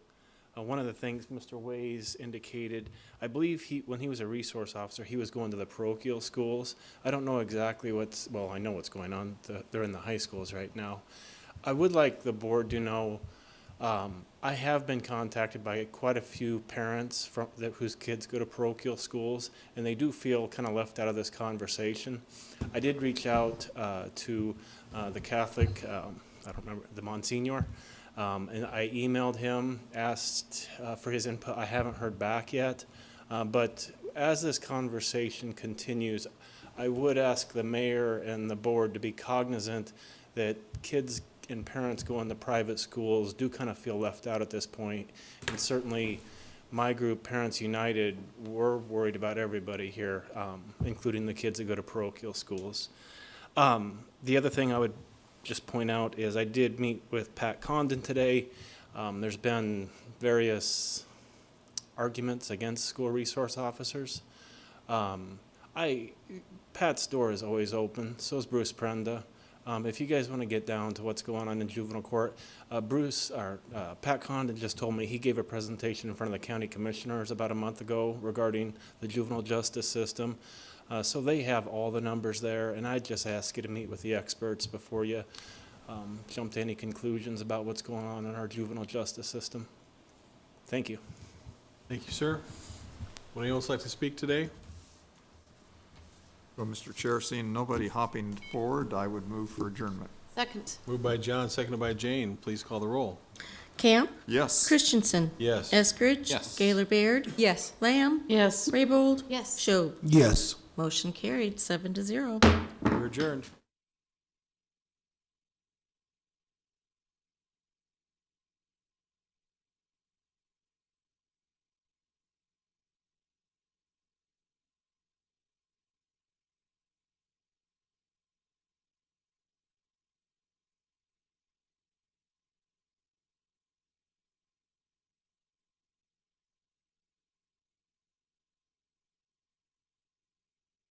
one of the things Mr. Ways indicated, I believe when he was a resource officer, he was going to the parochial schools. I don't know exactly well, I know what's going on. They're in the high schools right now. I would like the board to know, I have been contacted by quite a few parents whose kids go to parochial schools, and they do feel kind of left out of this conversation. I did reach out to the Catholic, I don't remember, the Monsignor, and I emailed him, asked for his input. I haven't heard back yet, but as this conversation continues, I would ask the mayor and the board to be cognizant that kids and parents going to private schools do kind of feel left out at this point. And certainly my group, Parents United, we're worried about everybody here, including the kids that go to parochial schools. The other thing I would just point out is I did meet with Pat Condon today. There's been various arguments against school resource officers. Pat's door is always open, so is Bruce Prenda. If you guys want to get down to what's going on in juvenile court, Pat Condon just told me he gave a presentation in front of the county commissioners about a month ago regarding the juvenile justice system. So they have all the numbers there, and I just ask you to meet with the experts before you jump to any conclusions about what's going on in our juvenile justice system. Thank you. Thank you, sir. Would anyone else like to speak today? Well, Mr. Chair, seeing nobody hopping forward, I would move for adjournment. Second. Moved by John, seconded by Jane. Please call the roll. Camp? Yes. Christensen? Yes. Eskridge? Yes. Gaylor Baird? Yes. Lamb? Yes. Raybold? Yes. Schob? Yes. Motion carried, 7-0. We're adjourned.